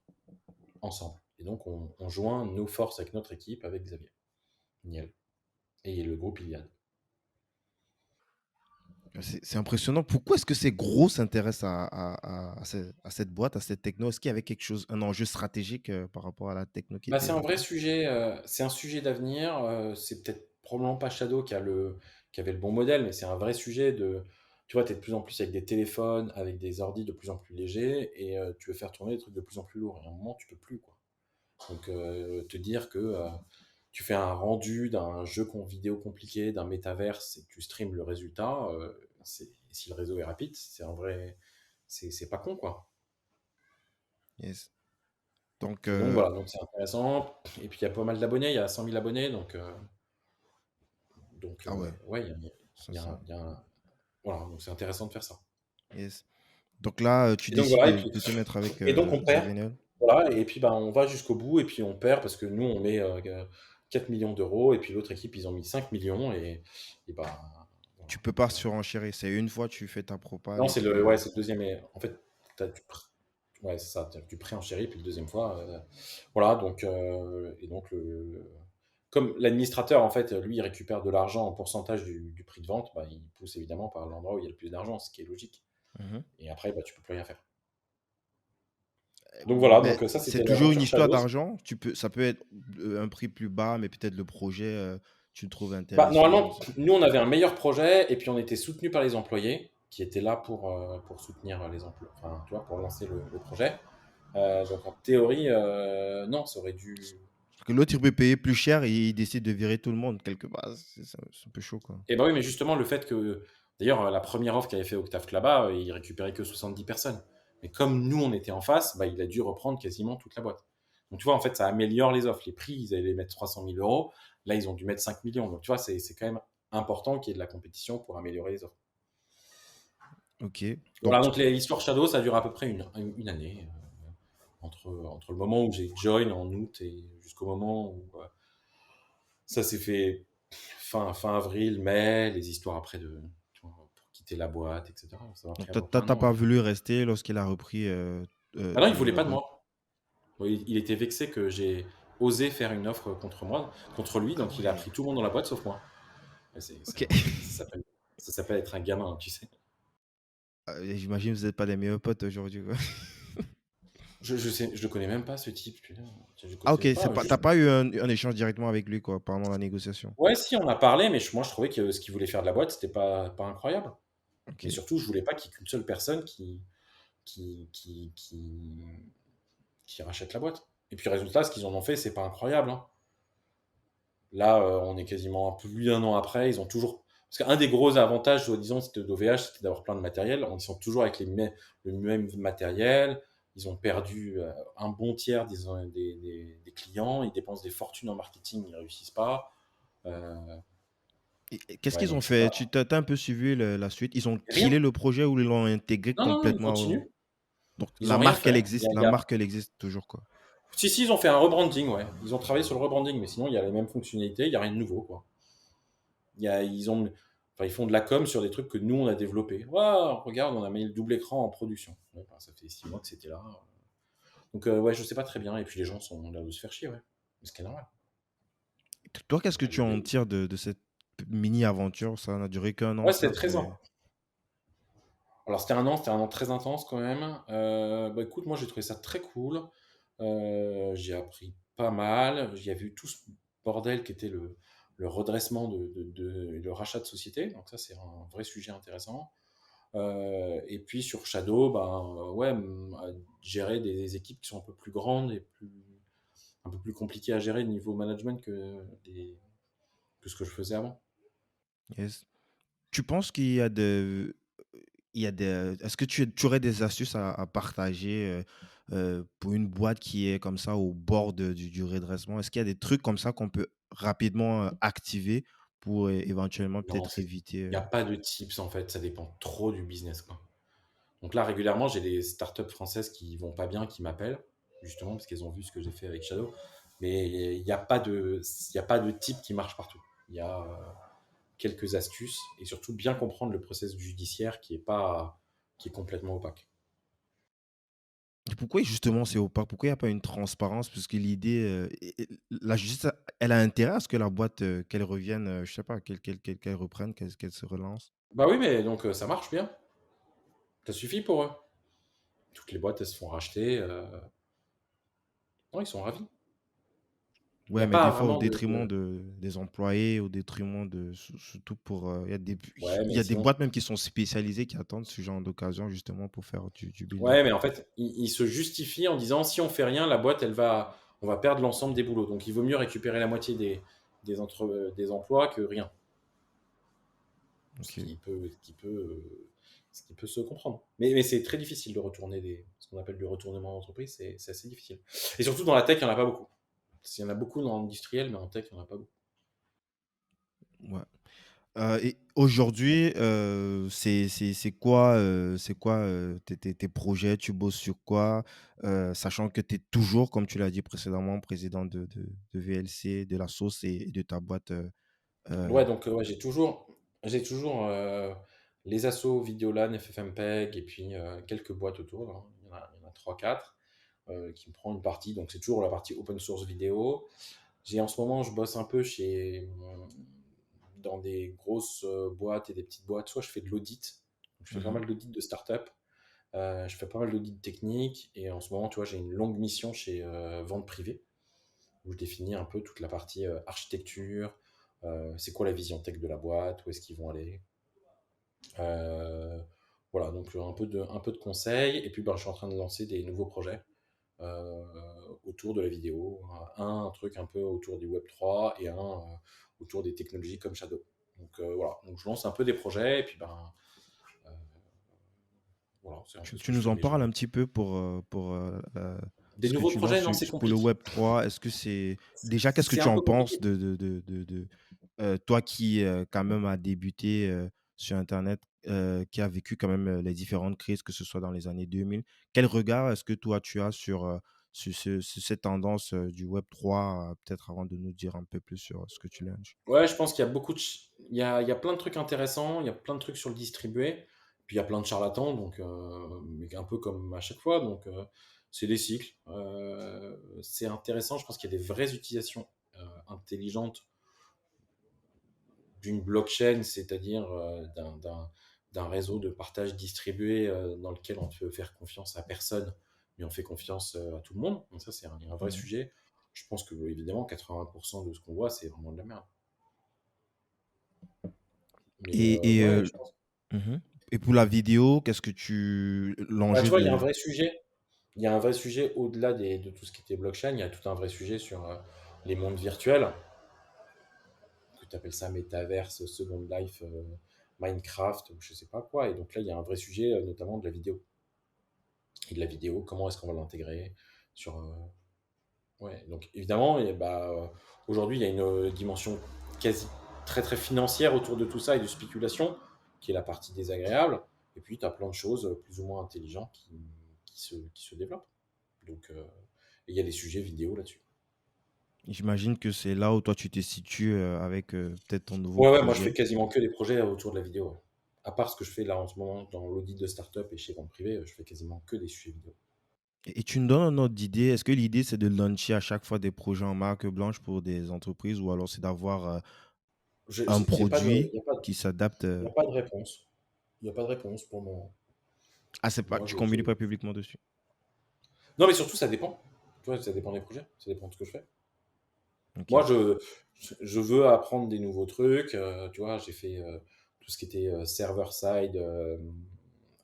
ensemble. Et donc, on joint nos forces avec notre équipe, avec Xavier Niel et le groupe Iliad. C'est impressionnant. Pourquoi est-ce que ces gros s'intéressent à cette boîte, à cette techno? Est-ce qu'il y avait quelque chose, un enjeu stratégique, par rapport à la techno qui Bah, était c'est un vrai là-dedans? sujet, c'est un sujet d'avenir. C'est peut-être probablement pas Shadow qui avait le bon modèle, mais c'est un vrai sujet de. Tu vois, tu es de plus en plus avec des téléphones, avec des ordis de plus en plus légers, et tu veux faire tourner des trucs de plus en plus lourds. Et à un moment, tu peux plus, quoi. Donc, te dire que tu fais un rendu d'un vidéo compliqué, d'un métaverse, et que tu streames le résultat, si le réseau est rapide, c'est un vrai. C'est pas con, quoi. Yes. Donc, Et donc voilà, donc c'est intéressant. Et puis il y a pas mal d'abonnés, il y a 100 000 abonnés, donc ah ouais, ouais, ça il y a c'est un- il y a un- voilà, donc c'est intéressant de faire ça. yes. Donc là, tu Et donc décides voilà, de te mettre avec, et donc on perd, Xavier Niel? voilà, et puis bah, on va jusqu'au bout, et puis on perd parce que nous on met 4 millions d'euros, et puis l'autre équipe ils ont mis 5 millions, et bah voilà. Tu peux pas surenchérir. C'est une fois, tu fais ta propale Non, et puis, c'est le deuxième, en fait, t'as du, pr- ouais, c'est ça, t'as du prêt en chéri, puis le deuxième fois, voilà, donc, et donc comme l'administrateur, en fait, lui, il récupère de l'argent en pourcentage du prix de vente, bah, il pousse évidemment par l'endroit où il y a le plus d'argent, ce qui est logique. mmh Et après, bah, tu peux plus rien faire. Donc voilà, mais donc ça, c'est c'était toujours une l'aventure histoire Shadows. d'argent? Ça peut être, un prix plus bas, mais peut-être le projet, tu le trouves Bah, intéressant, je normalement, sais pas. nous, on avait un meilleur projet, et puis on était soutenu par les employés, qui étaient là pour soutenir les emplois, enfin, tu vois, pour lancer le projet. Donc en théorie, non, ça aurait dû. Parce que l'autre, il peut payer plus cher et il décide de virer tout le monde quelque part. C'est un peu chaud, quoi. Et bah oui, mais justement, le fait que. D'ailleurs, la première offre qu'avait fait Octave Klaba, il récupérait que 70 personnes. Mais comme nous, on était en face, bah, il a dû reprendre quasiment toute la boîte. Donc tu vois, en fait, ça améliore les offres. Les prix, ils allaient mettre 300 000 euros. Là, ils ont dû mettre 5 millions. Donc tu vois, c'est quand même important qu'il y ait de la compétition pour améliorer les offres. OK. Voilà, Donc donc l'histoire Shadow, ça dure à peu près une année. Entre le moment où j'ai join en août et jusqu'au moment où ça s'est fait fin avril, mai, les histoires après tu vois, pour quitter la boîte, etc. Ça m'a pris donc à tu peu près un pas an. voulu rester lorsqu'il a repris, Ah non, il voulait la pas de boîte? moi. Il était vexé que j'ai osé faire une offre contre moi, contre lui, Ah donc il a ouais, pris tout le monde dans la boîte sauf moi. Et OK. ça s'appelle être un gamin, tu sais. J'imagine que vous êtes pas des meilleurs potes aujourd'hui, quoi. Je le connais même pas ce type, putain. Je le Ah connais OK, c'est pas. pas tu pas eu un échange directement avec lui, quoi, pendant la négociation? Ouais, si, on a parlé, mais moi je trouvais que ce qu'il voulait faire de la boîte, c'était pas incroyable. Mais OK. surtout, je voulais pas qu'il y ait qu'une seule personne qui, qui, qui, qui rachètent la boîte. Et puis résultat, ce qu'ils en ont fait, c'est pas incroyable, hein. Là, on est quasiment un peu plus d'un an après, ils ont toujours. Parce qu'un des gros avantages, soi-disant, d'OVH, c'était d'avoir plein de matériel. Ils sont toujours avec le même matériel. Ils ont perdu un bon tiers des clients. Ils dépensent des fortunes en marketing, ils ne réussissent pas. Euh, Et qu'est-ce ouais, qu'ils ont donc c'est fait? pas. Tu tu un peu suivi la suite? Ils ont Rien. killé le projet ou ils l'ont intégré Non, non, non, ils complètement au continuent. donc Ils ont rien fait. la marque, elle existe toujours, quoi? Si, si, ils ont fait un rebranding, ouais. Ils ont travaillé sur le rebranding, mais sinon, il y a les mêmes fonctionnalités, il n'y a rien de nouveau, quoi. ils font de la com sur des trucs que nous, on a développés. Waouh, regarde, on a mis le double écran en production. Ouais, bah, ça fait 6 mois que c'était là. Donc, ouais, je sais pas très bien. Et puis, les gens sont là de se faire chier, ouais. Ce qui est normal. Toi, qu'est-ce que tu en Les- tires de cette mini-aventure? Ça n'a duré qu'un an, Ouais, c'était certes, très. mais... Alors, c'était un an très intense quand même. Bah, écoute, moi, j'ai trouvé ça très cool. J'ai appris pas mal. J'ai vu tout ce bordel qui était le redressement et le rachat de société. Donc, ça, c'est un vrai sujet intéressant. Et puis, sur Shadow, ben, ouais, gérer des équipes qui sont un peu plus grandes et un peu plus compliquées à gérer niveau management que ce que je faisais avant. Yes. Tu penses qu'il y a est-ce que tu aurais des astuces à partager pour une boîte qui est comme ça au bord du redressement? Est-ce qu'il y a des trucs comme ça qu'on peut rapidement activer pour éventuellement Non, peut-être éviter il n'y a pas de tips en fait, ça dépend trop du business, quoi. Donc là, régulièrement, j'ai des startups françaises qui vont pas bien, qui m'appellent, justement, parce qu'elles ont vu ce que j'ai fait avec Shadow. Mais il y a pas de type qui marche partout. Il y a quelques astuces et surtout bien comprendre le process judiciaire qui est complètement opaque. Et pourquoi justement c'est opaque? Pourquoi il n'y a pas une transparence? Parce que l'idée, la justice, elle a intérêt à ce que la boîte, qu'elle revienne, je sais pas, qu'elle reprenne, qu'elle se relance. Bah oui, mais donc ça marche bien. Ça suffit pour eux. Toutes les boîtes, elles se font racheter. Non, ils sont ravis. Il n'y Ouais, a mais pas des fois au vraiment détriment des employés, au détriment surtout pour, Ouais, il mais y a des sinon, boîtes même qui sont spécialisées, qui attendent ce genre d'occasion justement pour faire du build-up. ouais, mais en fait, il se justifie en disant si on fait rien, la boîte, on va perdre l'ensemble des boulots. Donc, il vaut mieux récupérer la moitié des emplois que rien. Ce OK. qui peut, ce qui peut, ce qui peut se comprendre. Mais c'est très difficile de retourner ce qu'on appelle du retournement d'entreprise, c'est assez difficile. Et surtout dans la tech, il n'y en a pas beaucoup. Il y en a beaucoup dans l'industriel, mais en tech, il n'y en a pas beaucoup. Ouais. Et aujourd'hui, c'est quoi, tes projets? Tu bosses sur quoi? Sachant que tu es toujours, comme tu l'as dit précédemment, président de VLC, de la sauce et de ta boîte, heu Ouais, donc ouais, j'ai toujours les assos Vidéolan, FFmpeg, et puis quelques boîtes autour, hein. Il y en a 3-4 qui me prend une partie. Donc c'est toujours la partie open source vidéo. En ce moment, je bosse un peu dans des grosses boîtes et des petites boîtes. Soit je fais de l'audit, donc je fais pas mmh mal d'audits de start-up. Je fais pas mal d'audits techniques. Et en ce moment, tu vois, j'ai une longue mission chez Vente Privée, où je définis un peu toute la partie architecture, c'est quoi la vision tech de la boîte, où est-ce qu'ils vont aller. Euh, voilà, donc un peu de conseils. Et puis, ben, je suis en train de lancer des nouveaux projets euh, autour de la vidéo. Un truc un peu autour du Web3 et un autour des technologies comme Shadow. Donc voilà, donc je lance un peu des projets et puis ben euh, voilà, c'est un peu ce Tu que je nous fais. en Mais parles un petit peu des ce que nouveaux tu lances projets, non, c'est pour le compliqué. Web3. Est-ce que c'est déjà, qu'est-ce que C'est tu un en peu penses compliqué. toi qui, quand même a débuté, sur internet, qui a vécu quand même, les différentes crises, que ce soit dans les années 2000. Quel regard est-ce que toi tu as sur cette tendance, du Web3, peut-être avant de nous dire un peu plus sur ce que tu lances? Ouais, je pense qu'il y a il y a plein de trucs intéressants, il y a plein de trucs sur le distribué, puis il y a plein de charlatans, donc mais un peu comme à chaque fois, donc c'est des cycles. C'est intéressant, je pense qu'il y a des vraies utilisations intelligentes d'une blockchain, c'est-à-dire d'un réseau de partage distribué dans lequel on ne peut faire confiance à personne, mais on fait confiance à tout le monde. Donc ça, c'est un vrai Mmh. sujet. Je pense que évidemment, 80% de ce qu'on voit, c'est vraiment de la merde. Mais Et ouais, je pense. mmh et pour la vidéo, qu'est-ce que Bah, tu l'enjeu vois, il y a un de... vrai sujet. Il y a un vrai sujet au-delà de tout ce qui était blockchain. Il y a tout un vrai sujet sur les mondes virtuels, que tu appelles ça Metaverse, Second Life, Minecraft, ou je sais pas quoi. Et donc là, il y a un vrai sujet, notamment de la vidéo. Et de la vidéo, comment est-ce qu'on va l'intégrer sur. Ouais, donc évidemment, aujourd'hui, il y a une dimension quasi très très financière autour de tout ça et de spéculation, qui est la partie désagréable. Et puis, tu as plein de choses plus ou moins intelligentes qui se développent. Donc, il y a des sujets vidéo là-dessus. J'imagine que c'est là où toi tu te situes avec peut-être ton nouveau Ouais, moi je fais projet. quasiment que des projets autour de la vidéo. Ouais. À part ce que je fais là en ce moment dans l'audit de start-up et chez vente privée, je fais quasiment que des sujets vidéo. Et tu me donnes un ordre d'idée. Est-ce que l'idée c'est de lancer à chaque fois des projets en marque blanche pour des entreprises ou alors c'est d'avoir un J'ai pas de, produit y a pas de, qui s'adapte y a pas de réponse. Il n'y a pas de réponse pour le moment. Ah, c'est pas, Moi, tu communiques pas publiquement dessus. Non, mais surtout, ça dépend. Tu vois, ça dépend des projets, ça dépend de ce que je fais. Moi, Ok. je veux apprendre des nouveaux trucs. Tu vois, j'ai fait tout ce qui était server-side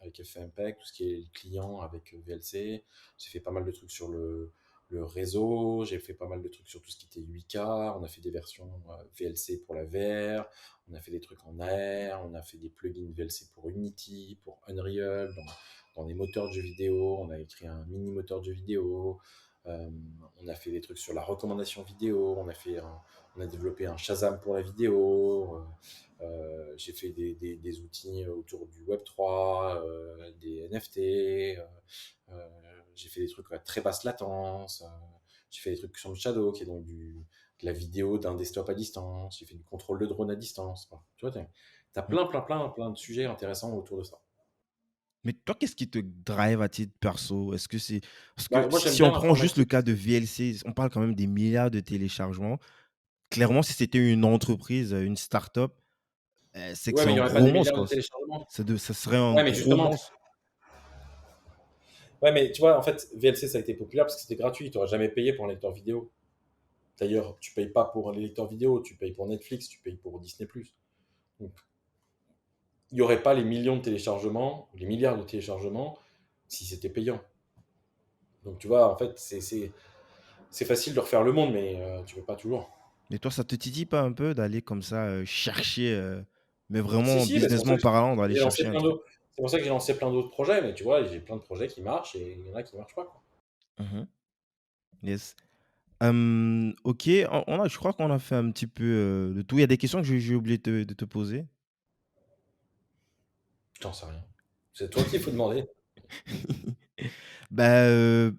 avec FMPEG, tout ce qui est client avec VLC. J'ai fait pas mal de trucs sur le réseau. J'ai fait pas mal de trucs sur tout ce qui était 8K. On a fait des versions VLC pour la VR. On a fait des trucs en AR. On a fait des plugins VLC pour Unity, pour Unreal, dans des moteurs de jeux vidéo. On a écrit un mini moteur de jeux vidéo. Euh, on a fait des trucs sur la recommandation vidéo, on a développé un Shazam pour la vidéo, j'ai fait des outils autour du Web3, des NFT, euh, j'ai fait des trucs à très basse latence, j'ai fait des trucs sur le Shadow, qui est donc de la vidéo d'un desktop à distance, j'ai fait du contrôle de drone à distance. Enfin, tu vois, t'as Mm. plein de sujets intéressants autour de ça. Mais toi, qu'est-ce qui te drive à titre perso? Est-ce que c'est parce que Bah, moi, j'aime si bien on prend juste le l'informatique. cas de VLC, on parle quand même des milliards de téléchargements. Clairement, si c'était une entreprise, une start-up, c'est que Ouais, c'est mais il un n'y aurait pas gros des monstre, milliards de quoi. téléchargements. Ça serait un Ouais, mais gros justement, monstre. ouais, mais tu vois, en fait, VLC, ça a été populaire parce que c'était gratuit. Tu n'auras jamais payé pour un lecteur vidéo. D'ailleurs, tu payes pas pour les lecteurs vidéo, tu payes pour Netflix, tu payes pour Disney+. Donc, il n'y aurait pas les millions de téléchargements, les milliards de téléchargements, si c'était payant. Donc, tu vois, en fait, c'est facile de refaire le monde, mais tu ne peux pas toujours. Mais toi, ça te titille pas un peu d'aller comme ça chercher, mais Si, vraiment si, bah, businessment parlant, d'aller j'ai lancé chercher un plein truc? d'autres. C'est pour ça que j'ai lancé plein d'autres projets, mais tu vois, j'ai plein de projets qui marchent et il y en a qui ne marchent pas, quoi. Mhm. Yes. Ok, je crois qu'on a fait un petit peu le tout. Il y a des questions que j'ai oublié de te poser. Je t'en sais rien. C'est toi qu'il faut demander. Bah,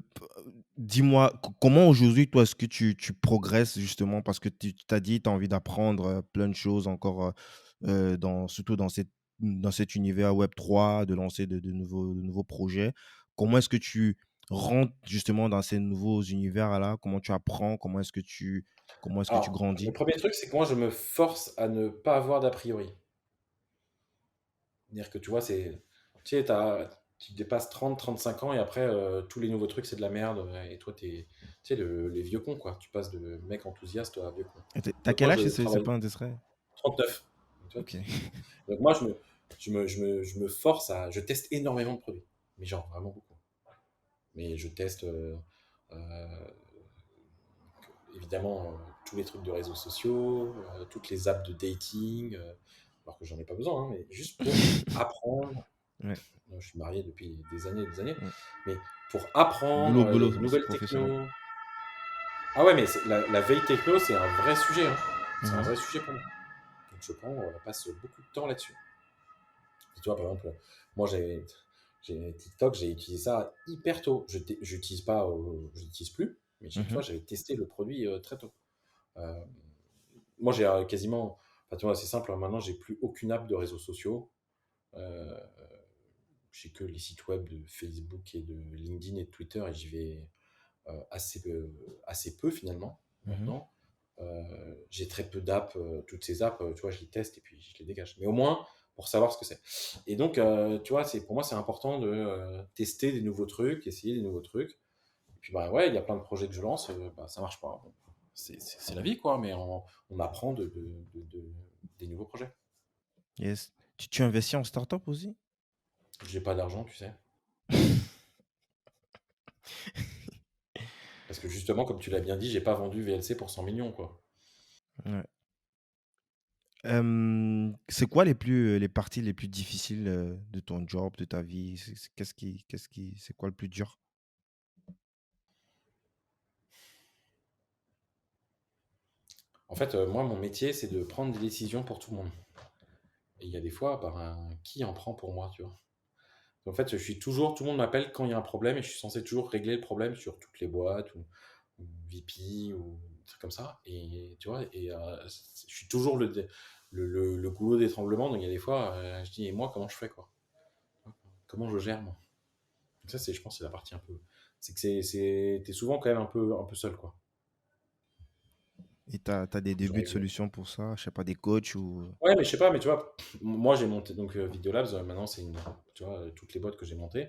dis-moi, comment aujourd'hui, toi, est-ce que tu progresses justement? Parce que tu as dit, tu as envie d'apprendre plein de choses encore, surtout dans cet univers Web3, de lancer de nouveaux projets. Comment est-ce que tu rentres justement dans ces nouveaux univers-là? Comment tu apprends? Comment est-ce que tu Alors, le grandis? premier truc, c'est que moi, je me force à ne pas avoir d'a priori. C'est-à-dire que tu vois, tu sais, tu dépasses 30, 35 ans et après, tous les nouveaux trucs, c'est de la merde. Et toi, tu sais, les vieux cons, quoi. Tu passes de mec enthousiaste à vieux con. Et t'as Donc quel moi, âge? je C'est travaille pas indiscret? 39. Tu vois, Ok. donc moi, je me force à. Je teste énormément de produits. Mais genre, vraiment beaucoup. Mais je teste euh, évidemment tous les trucs de réseaux sociaux, toutes les apps de dating, alors que j'en ai pas besoin, hein, mais juste pour apprendre. Ouais, Moi, je suis marié depuis des années, ouais. mais pour apprendre Boulot, les boulot, c'est nouvelles professionnel. technos. Ah ouais, mais la veille techno, c'est un vrai sujet, hein. C'est un Mhm, vrai sujet pour moi. Donc je passe beaucoup de temps là-dessus. Tu vois, par exemple, moi j'ai TikTok, j'ai utilisé ça hyper tôt. J'utilise pas, je l'utilise plus, mais tu mhm. vois, j'avais testé le produit très tôt. Euh, Moi, j'ai quasiment, enfin, tu vois, c'est simple, hein, maintenant, j'ai plus aucune app de réseaux sociaux. Euh, j'ai que les sites web de Facebook et de LinkedIn et de Twitter et j'y vais assez peu finalement Mhm. maintenant. J'ai très peu d'apps, toutes ces apps, tu vois, je les teste et puis je les dégage. Mais au moins pour savoir ce que c'est. Et donc, tu vois, pour moi, c'est important de tester des nouveaux trucs, essayer des nouveaux trucs. Et puis, bah ouais, il y a plein de projets que je lance, bah, ça marche pas. Bon, c'est la vie, quoi, mais on apprend des nouveaux projets. Yes. Tu investis en start-up aussi? J'ai pas d'argent, tu sais. Parce que justement, comme tu l'as bien dit, j'ai pas vendu VLC pour 100 millions, quoi. Ouais. C'est quoi les parties les plus difficiles, de ton job, de ta vie? C'est quoi le plus dur? En fait, moi, mon métier, c'est de prendre des décisions pour tout le monde. Et il y a des fois, ben, qui en prend pour moi, tu vois? En fait, tout le monde m'appelle quand il y a un problème et je suis censé toujours régler le problème sur toutes les boîtes ou VP ou trucs comme ça. Et tu vois, je suis toujours le goulot d'étranglement. Donc il y a des fois, je dis, et moi, comment je fais, quoi? Comment je gère, moi? Donc ça, je pense, c'est la partie un peu. C'est que t'es souvent quand même un peu seul, quoi. Et t'as des Faut que je débuts de règle. solutions pour ça? Je sais pas, des coachs ou... Ouais, mais je sais pas, mais tu vois, moi j'ai monté donc Videolabs, maintenant c'est une, tu vois, toutes les boîtes que j'ai montées,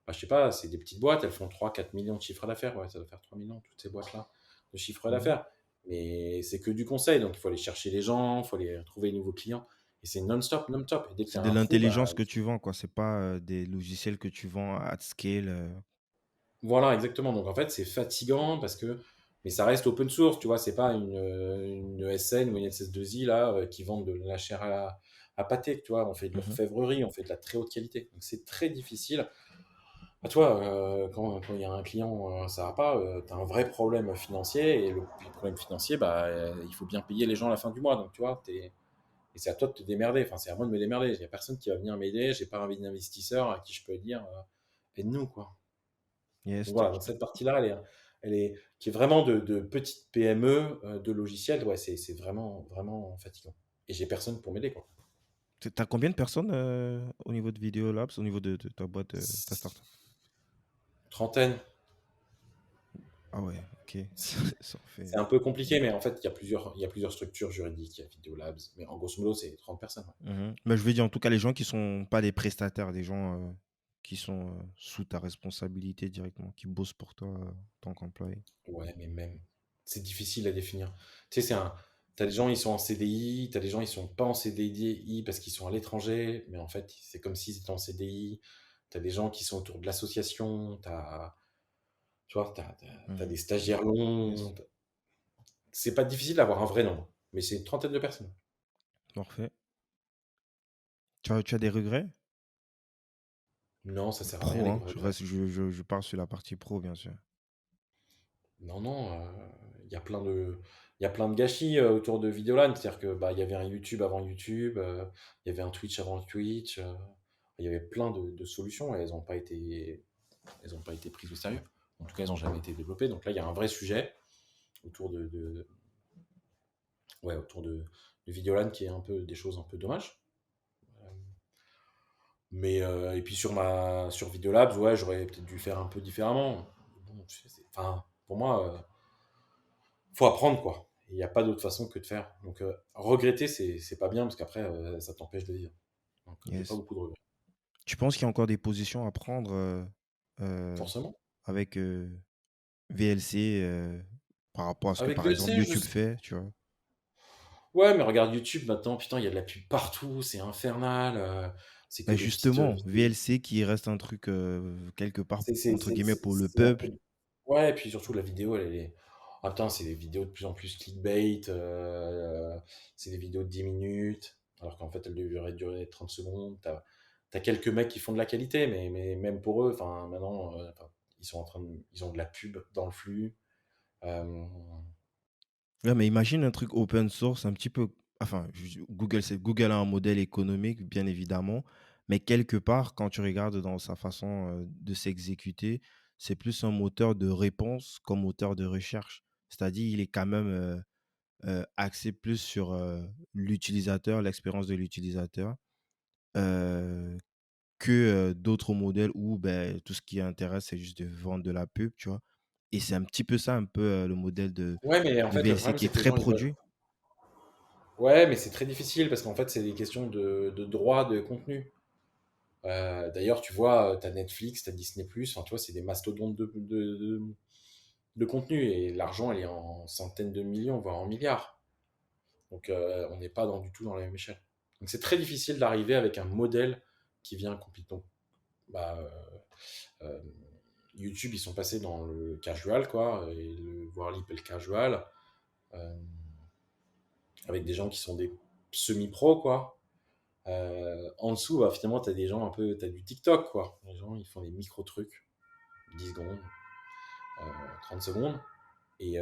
bah, je sais pas, c'est des petites boîtes, elles font 3 4 millions de chiffre d'affaires, ouais, ça doit faire 3 millions, toutes ces boîtes-là, de chiffre Mhm. d'affaires. Mais c'est que du conseil, donc il faut aller chercher les gens, il faut aller trouver de nouveaux clients, et c'est non-stop, non-stop. Et dès que tu C'est as de un trou, bah, l'intelligence que tu vends, quoi. C'est pas des logiciels que tu vends at scale. voilà, exactement. Donc en fait, c'est fatigant parce que, mais ça reste open source, tu vois, c'est pas une ESN ou une SS2I là qui vendent de la chair à pâté, tu vois. On fait de Mhm. l'orfèvrerie, on fait de la très haute qualité. Donc c'est très difficile. Ah, tu vois, quand il y a un client, ça va pas, tu as un vrai problème financier et le problème financier, bah, il faut bien payer les gens à la fin du mois. Donc tu vois, et c'est à toi de te démerder. Enfin, c'est à moi de me démerder. Il y a personne qui va venir m'aider. J'ai pas envie d'investisseur à qui je peux dire, aide-nous, quoi. Yes. Donc voilà, donc cette partie-là, qui est vraiment de petite PME de logiciels, ouais, c'est vraiment, vraiment fatigant. Et j'ai personne pour m'aider, quoi. T'as combien de personnes au niveau de Video Labs, au niveau de ta boîte, ta startup? Trentaine, Ah ouais, ok. Ça en fait. c'est un peu compliqué, mais en fait, il y a plusieurs structures juridiques, il y a Video Labs, mais en grosso modo, c'est 30 personnes. Mhm. Mais je veux dire, en tout cas, les gens qui sont pas des prestataires, des gens qui sont sous ta responsabilité directement, qui bossent pour toi en tant qu'employé. Ouais, mais même, c'est difficile à définir. Tu sais, t'as des gens, ils sont en CDI, t'as des gens, ils sont pas en CDI parce qu'ils sont à l'étranger, mais en fait, c'est comme s'ils étaient en CDI. T'as des gens qui sont autour de l'association, tu vois, t'as Mhm. des stagiaires Yes. longs. C'est pas difficile d'avoir un vrai nombre, mais c'est une trentaine de personnes. Parfait. Tu as des regrets? Non, ça sert à rien Pro, les hein. regrets. Je pars sur la partie pro, bien sûr. Non, non, il y a il y a plein de gâchis autour de Videolan. C'est-à-dire que bah, il y avait un YouTube avant YouTube, il y avait un Twitch avant Twitch, il y avait plein de solutions et elles ont pas été prises au sérieux. En tout cas, elles n'ont jamais été développées. Donc là, il y a un vrai sujet autour ouais, autour de Videolan qui est un peu des choses un peu dommages. Euh, Mais et puis sur Videolabs, ouais, j'aurais peut-être dû faire un peu différemment. Bon, enfin, pour moi, faut apprendre quoi. Il n'y a pas d'autre façon que de faire. Donc regretter, c'est pas bien parce qu'après, ça t'empêche de vivre. Donc j'ai pas Yes. beaucoup de regrets. Tu penses qu'il y a encore des positions à prendre euh, Forcément. avec VLC par rapport à ce que, Avec par exemple, VLC, YouTube fait, tu vois? ouais, mais regarde YouTube maintenant, putain, il y a de la pub partout, c'est infernal. C'est que Ben des petites justement, vidéos. VLC qui reste un truc quelque part, entre guillemets, pour le C'est un peuple. peu. Ouais, et puis surtout la vidéo, elle est. Ah putain, c'est des vidéos de plus en plus clickbait. C'est des vidéos de 10 minutes, alors qu'en fait, elles devraient durer 30 secondes. T'as quelques mecs qui font de la qualité, mais même pour eux, enfin, maintenant, enfin, ils ont de la pub dans le flux. Euh, Ouais, mais imagine un truc open source, un petit peu. Enfin, Google a un modèle économique, bien évidemment, mais quelque part, quand tu regardes dans sa façon de s'exécuter, c'est plus un moteur de réponse qu'un moteur de recherche. C'est-à-dire, il est quand même axé plus sur l'utilisateur, l'expérience de l'utilisateur, euh, que d'autres modèles où ben, tout ce qui intéresse, c'est juste de vendre de la pub, tu vois. Et c'est un petit peu ça, un peu le modèle Ouais, mais en de fait, le VLC problème, qui c'est est que les très gens, ils veulent. produit. Ouais, mais c'est très difficile parce qu'en fait, c'est des questions de droit de contenu. D'ailleurs, tu vois, tu as Netflix, tu as Disney+, enfin, tu vois, c'est des mastodontes de contenu et l'argent, elle est en centaines de millions, voire en milliards. Donc, on n'est pas du tout dans la même échelle. Donc, c'est très difficile d'arriver avec un modèle qui vient complètement. Bah, euh, YouTube, ils sont passés dans le casual, quoi, et voire l'hyper casual, euh, avec des gens qui sont des semi-pros, quoi. En dessous, bah, finalement, tu as des gens un peu, tu as du TikTok, quoi. Les gens, ils font des micro-trucs, 10 secondes, 30 secondes. Et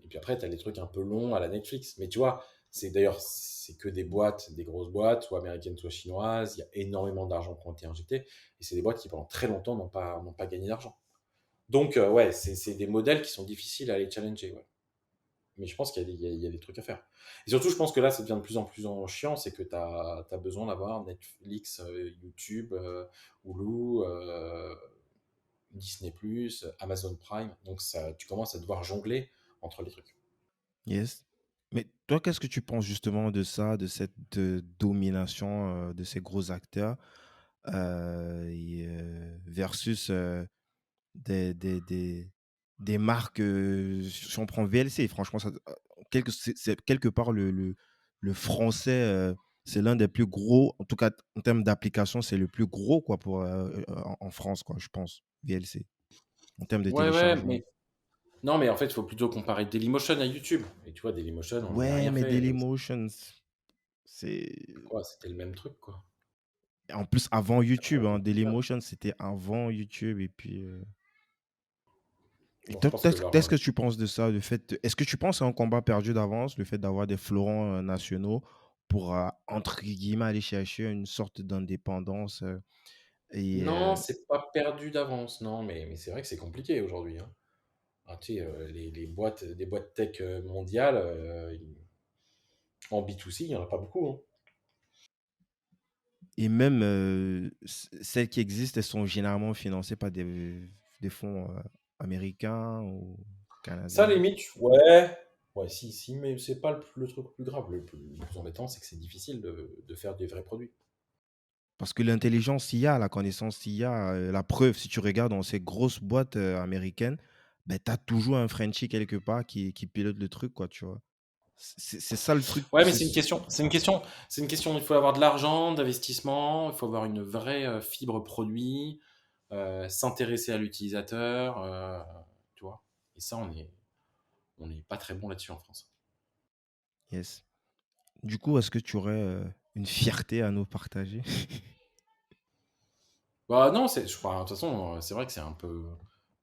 puis après, tu as des trucs un peu longs à la Netflix. Mais tu vois, c'est que des boîtes, des grosses boîtes, soit américaines, soit chinoises. Il y a énormément d'argent qui ont été injectés. Et c'est des boîtes qui, pendant très longtemps, n'ont pas gagné d'argent. Donc, ouais, c'est des modèles qui sont difficiles à aller challenger. Ouais. mais je pense qu'il y a il y a des trucs à faire. Et surtout, je pense que là, ça devient de plus en plus chiant, c'est que tu as besoin d'avoir Netflix, YouTube, Hulu, Disney+, Amazon Prime, donc ça, tu commences à devoir jongler entre les trucs. Yes. Mais toi, qu'est-ce que tu penses justement de ça, de cette domination de ces gros acteurs versus des marques, si on prend VLC, franchement, c'est quelque part le français, c'est l'un des plus gros, en tout cas en termes d'application, c'est le plus gros quoi, en France, quoi, je pense, VLC, en termes de Ouais, ouais, téléchargement. mais non, mais en fait, il faut plutôt comparer Dailymotion à YouTube. Et tu vois, Dailymotion, on n'y a Ouais, rien mais fait. Dailymotion, c'est Quoi, c'était le même truc, quoi. en plus avant Ça YouTube, change hein, rien. Dailymotion, c'était avant YouTube et puis, et Bon, je toi, pense que leur, qu'est-ce que tu penses de ça, le fait est-ce que tu penses à un combat perdu d'avance, le fait d'avoir des fleurons, nationaux pour, entre guillemets, aller chercher une sorte d'indépendance, et non, c'est pas perdu d'avance, non, mais c'est vrai que c'est compliqué aujourd'hui, hein. Ah, tu sais, les boîtes, des boîtes tech mondiales, en B2C, il n'y en a pas beaucoup, hein. et même, celles qui existent, elles sont généralement financées par des fonds, américains ou Ça, canadiens. limite, ouais. Ouais, si, si, mais c'est pas le truc le plus grave. Le plus embêtant, c'est que c'est difficile de faire des vrais produits. Parce que l'intelligence il y a, la connaissance il y a, la preuve, si tu regardes dans ces grosses boîtes, américaines, ben tu as toujours un Frenchie quelque part qui pilote le truc, quoi, tu vois? C'est ça le truc, Ouais, mais c'est une question. Il faut avoir de l'argent, d'investissement, il faut avoir une vraie fibre produit, s'intéresser à l'utilisateur, tu vois. Et ça, on n'est pas très bon là-dessus en France. yes. Du coup, est-ce que tu aurais, une fierté à nous partager? Bah non, de toute façon, c'est vrai que c'est un peu.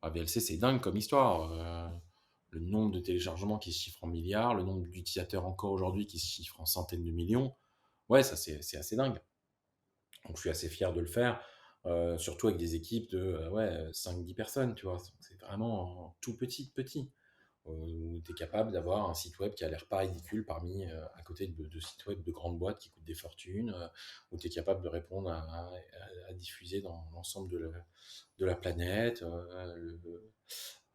VLC, c'est dingue comme histoire. Le nombre de téléchargements qui se chiffre en milliards, le nombre d'utilisateurs encore aujourd'hui qui se chiffre en centaines de millions. Ouais, ça, c'est assez dingue. Donc, je suis assez fier de le faire, surtout avec des équipes de ouais, 5-10 personnes, tu vois. C'est vraiment tout petit, petit. Où tu es capable d'avoir un site web qui a l'air pas ridicule parmi, à côté de sites web de grandes boîtes qui coûtent des fortunes, où tu es capable de répondre à diffuser dans l'ensemble de la planète,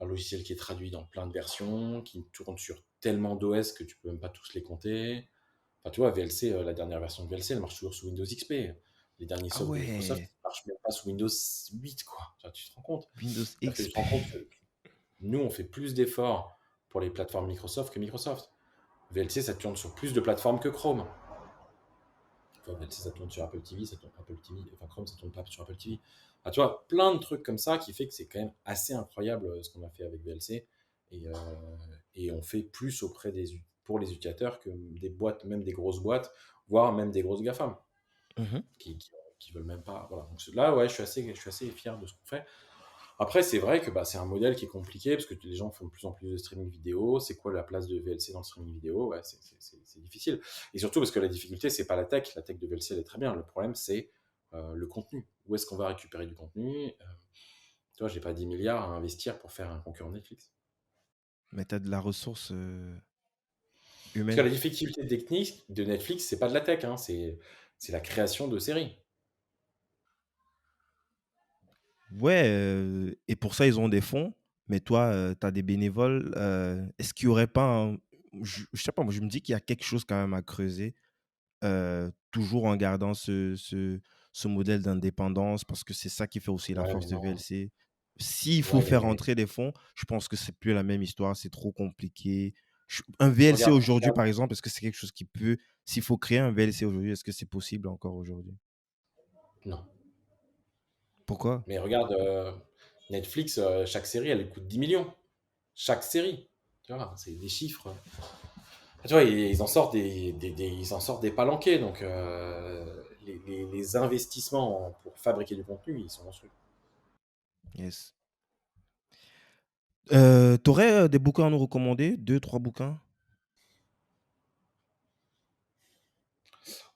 un logiciel qui est traduit dans plein de versions, qui tourne sur tellement d'OS que tu peux même pas tous les compter. Enfin, tu vois, VLC, la dernière version de VLC, elle marche toujours sous Windows XP. Les derniers Ah softs de Microsoft, ouais! ils marchent même pas sous Windows 8, quoi. Enfin, tu te rends compte? Windows C'est-à-dire que tu te XP. rends compte que nous, on fait plus d'efforts pour les plateformes Microsoft que Microsoft. VLC, ça tourne sur plus de plateformes que Chrome. Enfin, VLC, ça tourne sur Apple TV, ça tourne Apple TV. Enfin, Chrome, ça tourne pas sur Apple TV. Ah, tu vois, plein de trucs comme ça qui fait que c'est quand même assez incroyable ce qu'on a fait avec VLC. Et, euh, et on fait plus pour les utilisateurs que des boîtes, même des grosses boîtes, voire même des grosses GAFAM Mmh. qui veulent même pas. Voilà. Donc là, ouais, je suis assez fier de ce qu'on fait. Après, c'est vrai que bah, c'est un modèle qui est compliqué parce que les gens font de plus en plus de streaming vidéo. C'est quoi la place de VLC dans le streaming vidéo? Ouais, c'est difficile. Et surtout parce que la difficulté, c'est pas la tech. La tech de VLC, elle est très bien. Le problème, c'est le contenu. Où est-ce qu'on va récupérer du contenu? Tu vois, j'ai pas 10 milliards à investir pour faire un concurrent Netflix. Mais tu as de la ressource, Parce que humaine. la difficulté technique de Netflix, c'est pas de la tech, hein, c'est la création de séries. Ouais, et pour ça, ils ont des fonds, mais toi, tu as des bénévoles, est-ce qu'il y aurait pas un je sais pas, moi, je me dis qu'il y a quelque chose quand même à creuser, toujours en gardant ce modèle d'indépendance parce que c'est ça qui fait aussi la Ouais, force mais de non. VLC. S'il faut Ouais, faire mais entrer des fonds, je pense que c'est plus la même histoire, c'est trop compliqué. Un VLC regarde, aujourd'hui, par exemple, est-ce que c'est quelque chose qui peut s'il faut créer un VLC aujourd'hui, est-ce que c'est possible encore aujourd'hui? non. Pourquoi? Mais regarde, Netflix, chaque série, elle coûte 10 millions. Chaque série. Tu vois, c'est des chiffres. Tu vois, ils en sortent ils en sortent des palanquets. Donc, les investissements pour fabriquer du contenu, ils sont monstrueux. Yes. Tu aurais, des bouquins à nous recommander? Deux, trois bouquins?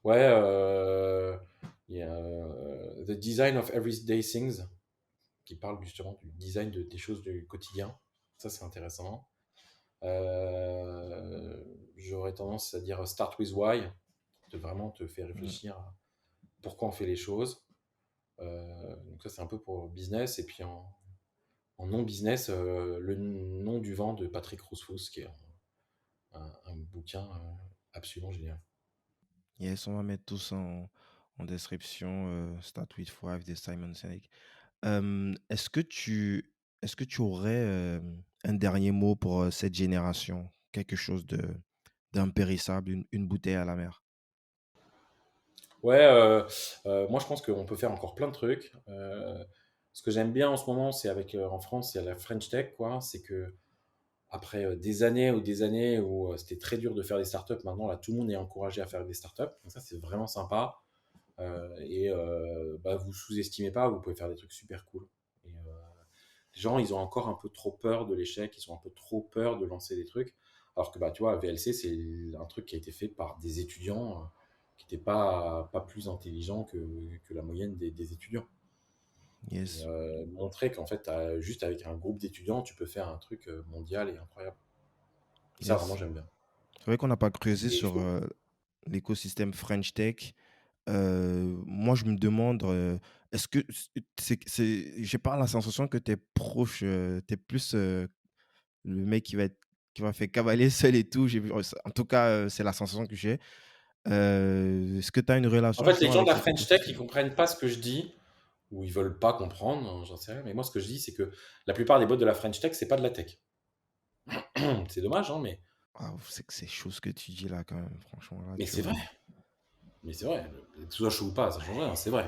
Ouais, il y a The Design of Everyday Things, qui parle justement du design des choses du quotidien. Ça, c'est intéressant. J'aurais tendance à dire Start with Why, de vraiment te faire Mm. réfléchir à pourquoi on fait les choses. Donc ça, c'est un peu pour business. Et puis en non-business, Le nom du vent de Patrick Rousseff, qui est un bouquin absolument génial. Yes, on va mettre tous en description. Start with Five de Simon Sinek. Est-ce que tu aurais un dernier mot pour cette génération? Quelque chose d'impérissable, une bouteille à la mer. Ouais, moi je pense qu'on peut faire encore plein de trucs. Ce que j'aime bien en ce moment, c'est avec en France, il y a la French Tech, quoi. C'est que après des années ou des années où c'était très dur de faire des startups, maintenant là tout le monde est encouragé à faire des startups. Donc ça c'est vraiment sympa. Bah, vous sous-estimez pas, vous pouvez faire des trucs super cool. Et, les gens, ils ont encore un peu trop peur de l'échec, ils ont un peu trop peur de lancer des trucs. Alors que bah, tu vois, VLC, c'est un truc qui a été fait par des étudiants qui n'étaient pas plus intelligents que la moyenne des étudiants. Et Yes, montrer qu'en fait, juste avec un groupe d'étudiants, tu peux faire un truc mondial et incroyable. Et ça, vraiment, yes. j'aime bien. C'est vrai qu'on n'a pas creusé Mais il sur faut. l'écosystème French Tech. Moi, je me demande, est-ce que j'ai pas la sensation que tu es proche, tu es plus le mec qui va faire cavaler seul et tout. En tout cas, c'est la sensation que j'ai. Est-ce que tu as une En relation fait, les justement gens de avec la cet French Tech, ils écosystème? comprennent pas ce que je dis, ou ils veulent pas comprendre, hein, j'en sais rien. Mais moi, ce que je dis, c'est que la plupart des boîtes de la French Tech, c'est pas de la tech. C'est dommage, hein, Ah, c'est que c'est chaud ce que tu dis là quand même. Franchement, là, mais tu c'est vas. vrai. Mais c'est vrai. Que ce soit chaud ou pas, ça change rien, c'est vrai.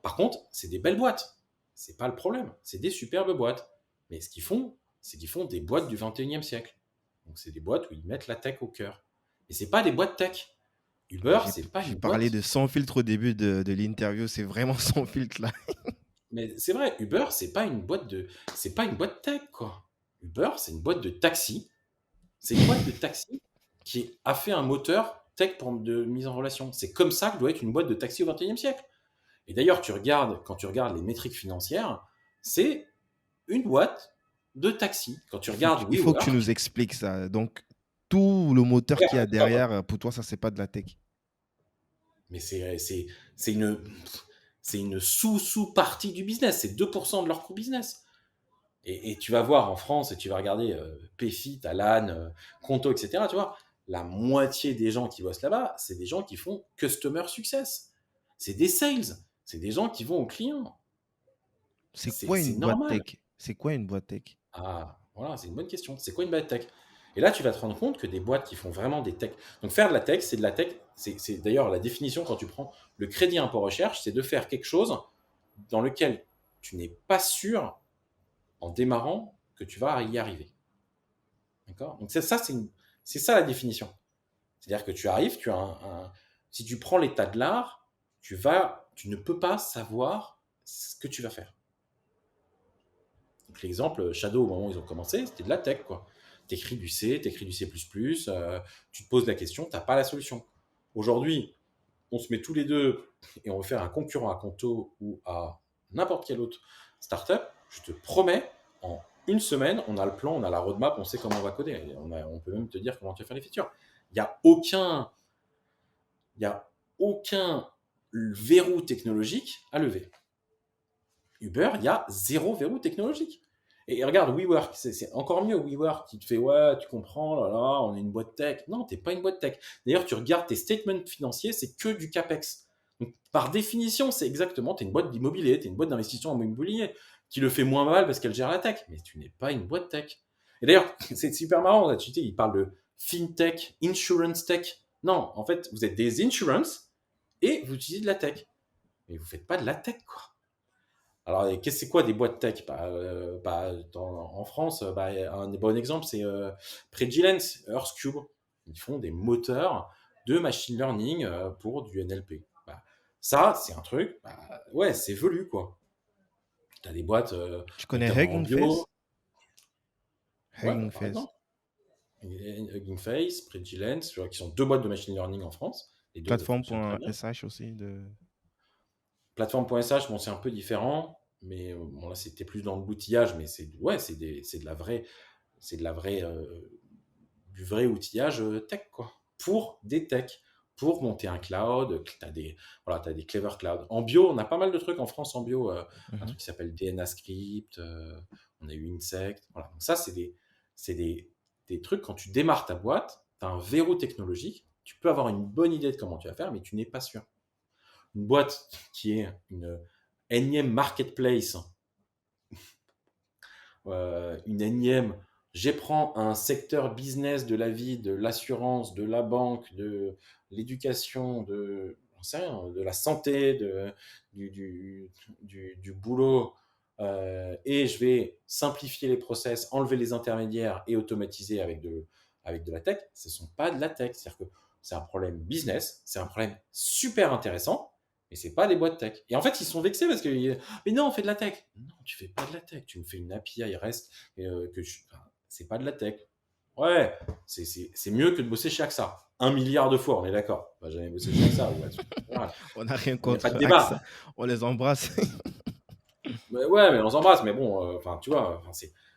Par contre, c'est des belles boîtes. C'est pas le problème. C'est des superbes boîtes. Mais ce qu'ils font, c'est qu'ils font des boîtes du 21e siècle. Donc, c'est des boîtes où ils mettent la tech au cœur. Et c'est pas des boîtes tech. Uber, c'est pas J'ai une parlé boîte. de sans filtre au début de l'interview. C'est vraiment sans filtre là. Mais c'est vrai, Uber, c'est pas une boîte tech, quoi. Uber, c'est une boîte de taxi. C'est une boîte de taxi qui a fait un moteur tech de mise en relation. C'est comme ça que doit être une boîte de taxi au 21e siècle. Et d'ailleurs, quand tu regardes les métriques financières, c'est une boîte de taxi. Quand tu regardes Il faut que tu WeWork, nous expliques ça. Donc, tout le moteur qu'il y a derrière, pour toi, ça, c'est pas de la tech. mais c'est une, c'est une sous-partie du business, c'est 2% de leur coût business. Et tu vas voir en France, et tu vas regarder Payfit, Alan, Conto, etc. Tu vois, la moitié des gens qui bossent là-bas, c'est des gens qui font customer success. C'est des sales, c'est des gens qui vont aux clients. C'est quoi C'est une boîte normal. tech? C'est quoi une boîte tech? Ah, voilà, c'est une bonne question. C'est quoi une boîte tech? Et là, tu vas te rendre compte que des boîtes qui font vraiment des tech. Donc, faire de la tech, c'est de la tech. C'est d'ailleurs la définition quand tu prends le crédit impôt recherche, c'est de faire quelque chose dans lequel tu n'es pas sûr en démarrant que tu vas y arriver. D'accord? Donc, c'est ça la définition. C'est-à-dire que tu arrives, si tu prends l'état de l'art, tu ne peux pas savoir ce que tu vas faire. Donc, l'exemple, Shadow, au moment où ils ont commencé, c'était de la tech, quoi. T'écris du C, t'écris du C++, tu te poses la question, t'as pas la solution. Aujourd'hui, on se met tous les deux et on veut faire un concurrent à Conto ou à n'importe quelle autre startup. Je te promets, en une semaine, on a le plan, on a la roadmap, on sait comment on va coder. On peut même te dire comment tu vas faire les features. Il n'y a aucun, il y a aucun verrou technologique à lever. Uber, il y a zéro verrou technologique. Et regarde, WeWork, c'est encore mieux. WeWork, qui te fait, ouais, tu comprends, là, là, on est une boîte tech. Non, t'es pas une boîte tech. D'ailleurs, tu regardes tes statements financiers, c'est que du CAPEX. Donc, par définition, c'est exactement, t'es une boîte d'immobilier, t'es une boîte d'investissement en immobilier, qui le fait moins mal parce qu'elle gère la tech. Mais tu n'es pas une boîte tech. Et d'ailleurs, c'est super marrant, là, tu sais, il parle de fintech, insurance tech. Non, en fait, vous êtes des insurance et vous utilisez de la tech. Mais vous faites pas de la tech, quoi. Alors, c'est quoi des boîtes tech? En France, un bon exemple, c'est Predileance, Earthcube. Ils font des moteurs de machine learning pour du NLP. Bah, ça, c'est un truc, ouais, c'est velu, quoi. Tu as des boîtes, Tu connais notamment en Hugging bio, Face? ouais, Hugging par Face. exemple. Hugging Face, Predileance, qui sont deux boîtes de machine learning en France. Les deux fonctionnent très bien. Plateforme.sh aussi de. Plateforme.sh, bon, c'est un peu différent, mais bon, là, c'était plus dans l'outillage, mais c'est ouais, c'est de la vraie. C'est du vrai outillage tech, quoi, pour des techs, pour monter un cloud. Tu as voilà, t'as des Clever Cloud. En bio, on a pas mal de trucs en France en bio. Un Mhm. truc qui s'appelle DNA Script, on a eu Insect. Voilà. Donc ça, c'est des trucs, quand tu démarres ta boîte, tu as un verrou technologique. Tu peux avoir une bonne idée de comment tu vas faire, mais tu n'es pas sûr. Une boîte qui est une énième marketplace, une énième. J'apprends un secteur business de la vie, de l'assurance, de la banque, de l'éducation, de la santé, du, du, du boulot, et je vais simplifier les process, enlever les intermédiaires et automatiser avec de la tech. Ce ne sont pas de la tech. C'est-à-dire que c'est un problème business, c'est un problème super intéressant, mais c'est pas des boîtes tech. Et en fait, ils sont vexés parce que mais non, on fait de la tech. Non, tu fais pas de la tech. Tu me fais une API REST enfin, c'est pas de la tech. Ouais, c'est mieux que de bosser chez AXA. 1 milliard de fois, on est d'accord. On va jamais bosser chez AXA ou voilà. On n'a rien Il n'y a pas contre de AXA, débat. on les embrasse. Mais ouais, mais on s'embrasse. Mais bon, enfin, tu vois, enfin,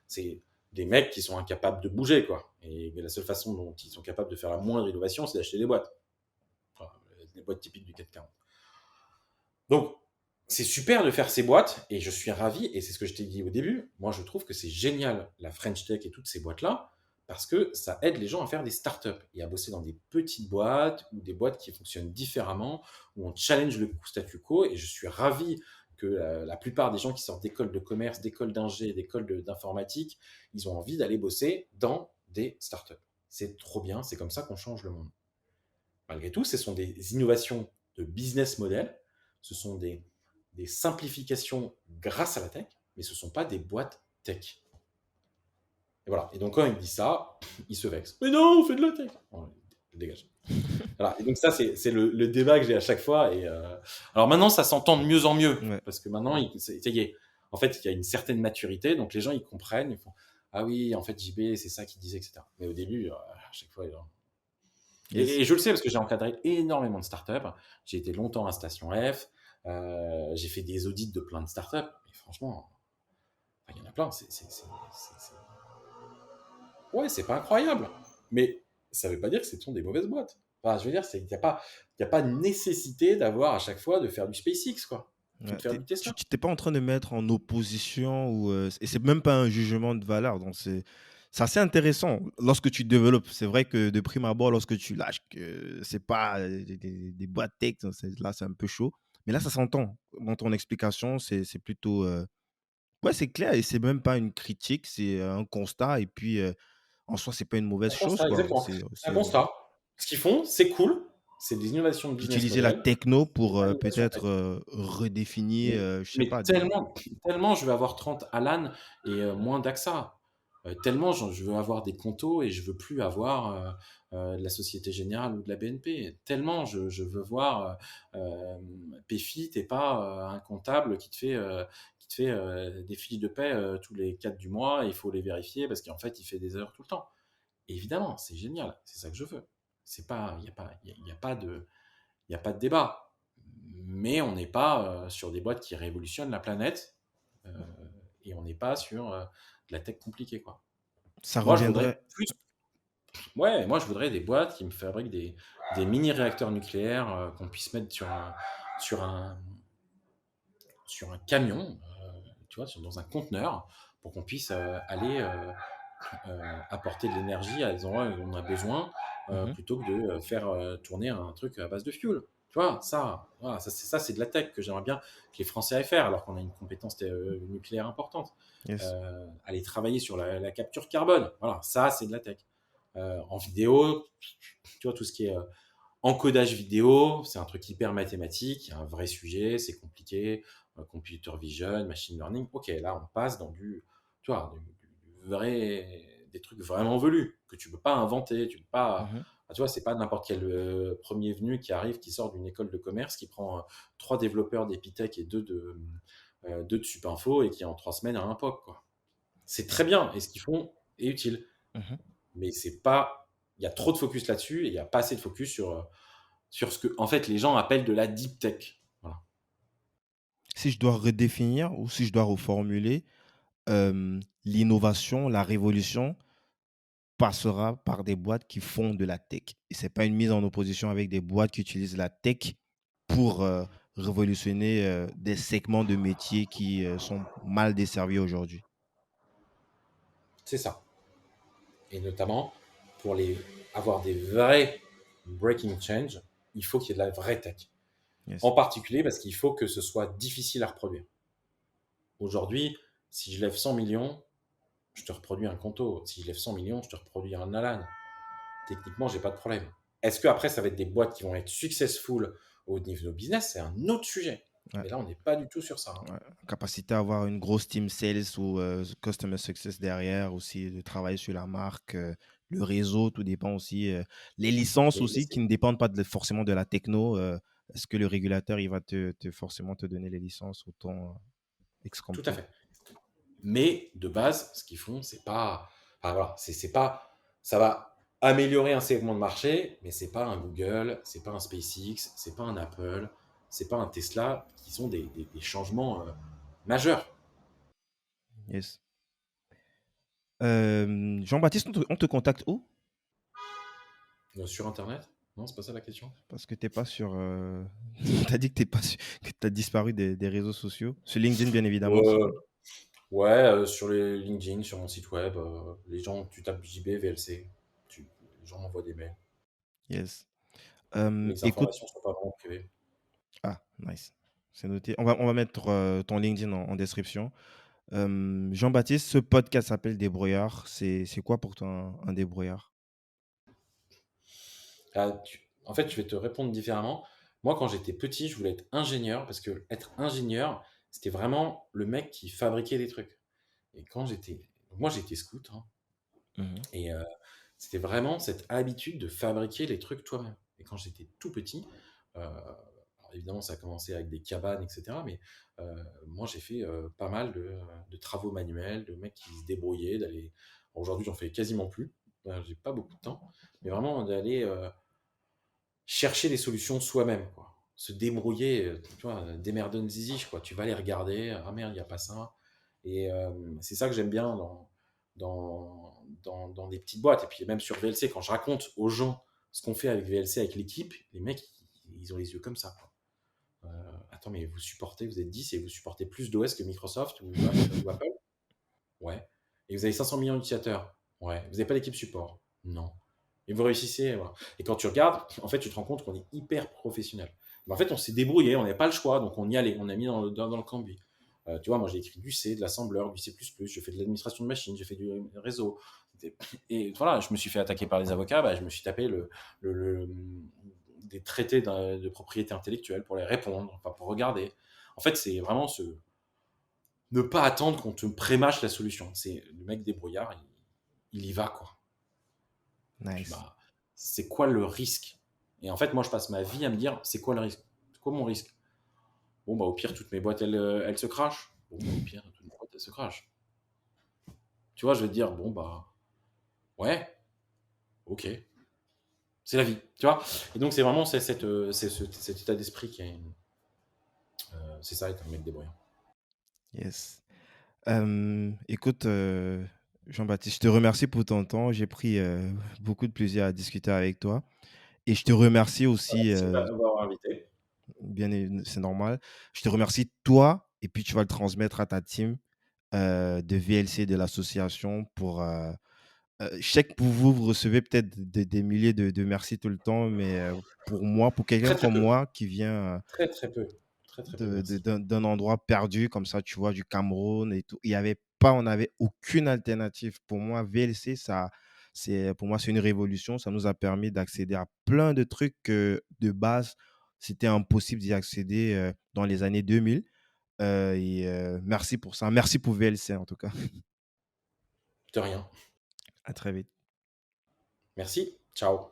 c'est des mecs qui sont incapables de bouger, quoi. Et la seule façon dont ils sont capables de faire la moindre innovation, c'est d'acheter des boîtes. Enfin, des boîtes typiques du CAC 40. Donc, c'est super de faire ces boîtes et je suis ravi. Et c'est ce que je t'ai dit au début. Moi, je trouve que c'est génial, la French Tech et toutes ces boîtes-là, parce que ça aide les gens à faire des startups et à bosser dans des petites boîtes ou des boîtes qui fonctionnent différemment, où on challenge le statu quo. Et je suis ravi que la plupart des gens qui sortent d'écoles de commerce, d'écoles d'ingé, d'écoles d'informatique, ils ont envie d'aller bosser dans des startups. C'est trop bien, c'est comme ça qu'on change le monde. Malgré tout, ce sont des innovations de business model, ce sont des simplifications grâce à la tech, mais ce ne sont pas des boîtes tech. Et voilà. Et donc, quand il dit ça, il se vexe. Mais non, on fait de la tech. Bon, dégage. Voilà. Et donc, ça, c'est le débat que j'ai à chaque fois. Alors maintenant, ça s'entend de mieux en mieux. Ouais. Parce que maintenant, ça y est. En fait, il y a une certaine maturité. Donc, les gens, ils comprennent. Ils font ah oui, en fait, JB, c'est ça qu'il disait, etc. Mais au début, à chaque fois, Yes. et je le sais parce que j'ai encadré énormément de startups. J'ai été longtemps à Station F. J'ai fait des audits de plein de startups. Et franchement, enfin, il y en a plein. Ouais, c'est pas incroyable. Mais ça veut pas dire que ce sont des mauvaises boîtes. Enfin, je veux dire, il y a pas de nécessité d'avoir à chaque fois de faire du SpaceX, quoi. Ou Ouais, de faire du Tesla. tu t'es pas en train de mettre en opposition et c'est même pas un jugement de valeur. Donc c'est assez intéressant lorsque tu développes. C'est vrai que de prime abord, lorsque tu lâches que c'est pas des boîtes tech, donc là c'est un peu chaud. Mais là ça s'entend dans ton explication. C'est plutôt ouais, c'est clair et c'est même pas une critique, c'est un constat. Et puis en soi c'est pas une mauvaise Un chose constat, quoi. exactement. C'est un constat. Ce qu'ils font, c'est cool. C'est des innovations de business D'utiliser la model. techno C'est pour pas l'innovation tech. peut-être redéfinir, Mais, je sais mais pas des. tellement je veux avoir 30 Alan et moins d'AXA. Tellement je veux avoir des contos et je veux plus avoir de la Société Générale ou de la BNP. Tellement je veux voir PFIT et pas un comptable qui te fait des fiches de paie tous les 4 du mois et il faut les vérifier parce qu'en fait il fait des erreurs tout le temps. Et évidemment, c'est génial, c'est ça que je veux. C'est pas, il y a pas, il y a pas de, il y a pas de débat. Mais on n'est pas sur des boîtes qui révolutionnent la planète euh, et on n'est pas sur de la tech compliquée, quoi. Ça Moi, je voudrais reviendrait. plus. Ouais, moi, je voudrais des boîtes qui me fabriquent des mini-réacteurs nucléaires qu'on puisse mettre sur un, sur un camion, tu vois, dans un conteneur, pour qu'on puisse aller apporter de l'énergie à des endroits où on a besoin, Mhm. plutôt que de faire tourner un truc à base de fuel. Tu vois, ça, voilà, c'est de la tech que j'aimerais bien que les Français aillent faire, alors qu'on a une compétence nucléaire importante. Yes. Aller travailler sur la capture carbone, voilà, ça, c'est de la tech. En vidéo, tu vois, tout ce qui est encodage vidéo, c'est un truc hyper mathématique, il y a un vrai sujet, c'est compliqué, computer vision, machine learning. Ok, là, on passe dans tu vois, du vrai, des trucs vraiment velus que tu peux pas inventer, tu peux pas. Mhm. Tu vois, c'est pas n'importe quel premier venu qui arrive, qui sort d'une école de commerce, qui prend 3 développeurs d'Epitech et deux de Supinfo et qui en 3 semaines a un POC, quoi. C'est très bien et ce qu'ils font est utile, Mhm. mais c'est pas. Il y a trop de focus là-dessus et il n'y a pas assez de focus sur ce que en fait les gens appellent de la deep tech. Voilà. Si je dois redéfinir ou si je dois reformuler, l'innovation, la révolution, passera par des boîtes qui font de la tech. Et c'est pas une mise en opposition avec des boîtes qui utilisent la tech pour révolutionner des segments de métiers qui sont mal desservis aujourd'hui. C'est ça. Et notamment, pour avoir des vrais breaking change, il faut qu'il y ait de la vraie tech. Yes. En particulier parce qu'il faut que ce soit difficile à reproduire. Aujourd'hui, si je lève 100 millions, je te reproduis un Conto. Si je lève 100 millions, je te reproduis un Alan. Techniquement, j'ai pas de problème. Est-ce que après, ça va être des boîtes qui vont être successful au niveau de business? C'est un autre sujet. Ouais. Mais là, on n'est pas du tout sur ça, hein. Ouais. Capacité à avoir une grosse team sales ou customer success derrière aussi, de travailler sur la marque, le réseau, tout dépend aussi. Les licences Mais aussi qui ne dépendent pas forcément de la techno. Est-ce que le régulateur, il va forcément te donner les licences ou ton tout à ex-compto? fait. Mais de base, ce qu'ils font, c'est pas. Enfin, voilà, c'est pas. Ça va améliorer un segment de marché, mais c'est pas un Google, c'est pas un SpaceX, c'est pas un Apple, c'est pas un Tesla, qui sont des changements majeurs. Yes. Jean-Baptiste, on te contacte où? Sur Internet? Non, c'est pas ça la question. Parce que t'es pas sur. T'as dit que t'es pas que t'as disparu des réseaux sociaux. Sur LinkedIn, bien évidemment aussi. Ouais, ouais, sur les LinkedIn, sur mon site web, les gens, tu tapes JB, VLC, les gens m'envoient des mails. Yes. Les Écoute. informations sont pas vraiment privées. Ah, nice. C'est noté. On va mettre ton LinkedIn en description. Jean-Baptiste, ce podcast s'appelle Débrouillard. C'est quoi pour toi un débrouillard? Ah, en fait, je vais te répondre différemment. Moi, quand j'étais petit, je voulais être ingénieur parce que être ingénieur, c'était vraiment le mec qui fabriquait des trucs. Et quand j'étais, moi, j'étais scout, hein, Mhm. et c'était vraiment cette habitude de fabriquer les trucs toi-même. Et quand j'étais tout petit, alors évidemment, ça a commencé avec des cabanes, etc. Mais moi, j'ai fait pas mal de travaux manuels, de mecs qui se débrouillaient, d'aller. Aujourd'hui, j'en fais quasiment plus. J'ai pas beaucoup de temps, mais vraiment d'aller chercher des solutions soi-même, quoi. Se débrouiller, tu vois, démerdon zizi, quoi. Tu vas les regarder, ah merde, il n'y a pas ça. Et c'est ça que j'aime bien dans des petites boîtes. Et puis même sur VLC, quand je raconte aux gens ce qu'on fait avec VLC, avec l'équipe, les mecs, ils ont les yeux comme ça, quoi. Attends, mais vous êtes 10 et vous supportez plus d'OS que Microsoft ou Apple? Ouais. Et vous avez 500 millions d'utilisateurs? Ouais. Vous n'avez pas d'équipe support? Non. Et vous réussissez, voilà. Et quand tu regardes, en fait, tu te rends compte qu'on est hyper professionnel. Mais en fait, on s'est débrouillé, on n'avait pas le choix, donc on y allait, on a mis dans le cambouis. Tu vois, moi j'ai écrit du C, de l'assembleur, du C++, je fais de l'administration de machine, j'ai fait du réseau. Et voilà, je me suis fait attaquer par les avocats, bah, je me suis tapé des traités de propriété intellectuelle pour les répondre, enfin pour regarder. En fait, c'est vraiment ne pas attendre qu'on te prémâche la solution. C'est le mec débrouillard, il y va, quoi. Puis Nice. bah, c'est quoi le risque? Et en fait, moi, je passe ma vie à me dire, c'est quoi le risque? C'est quoi mon risque? Bon, bah, au pire, toutes mes boîtes, elles se crachent. Bon, bah, au pire, toutes mes boîtes, elles se crachent. Tu vois, je vais te dire, bon, bah, ouais, ok, c'est la vie, tu vois. Et donc, c'est vraiment cet état d'esprit qui est. C'est ça, être un mec débrouillant. Yes. Écoute, Jean-Baptiste, je te remercie pour ton temps. J'ai pris beaucoup de plaisir à discuter avec toi. Et je te remercie aussi, Merci de m'avoir invité. c'est normal. Je te remercie toi, et puis tu vas le transmettre à ta team de VLC de l'association pour. Je sais que pour vous, vous recevez peut-être des milliers de merci tout le temps, mais pour moi, pour quelqu'un Très, très comme peu. moi qui vient Très, très peu. Très, très peu, merci. d'un endroit perdu comme ça, tu vois, du Cameroun et tout. Il y avait pas, on n'avait aucune alternative. Pour moi, VLC, pour moi, c'est une révolution. Ça nous a permis d'accéder à plein de trucs que de base, c'était impossible d'y accéder dans les années 2000. Merci pour ça. Merci pour VLC en tout cas. De rien. À très vite. Merci. Ciao.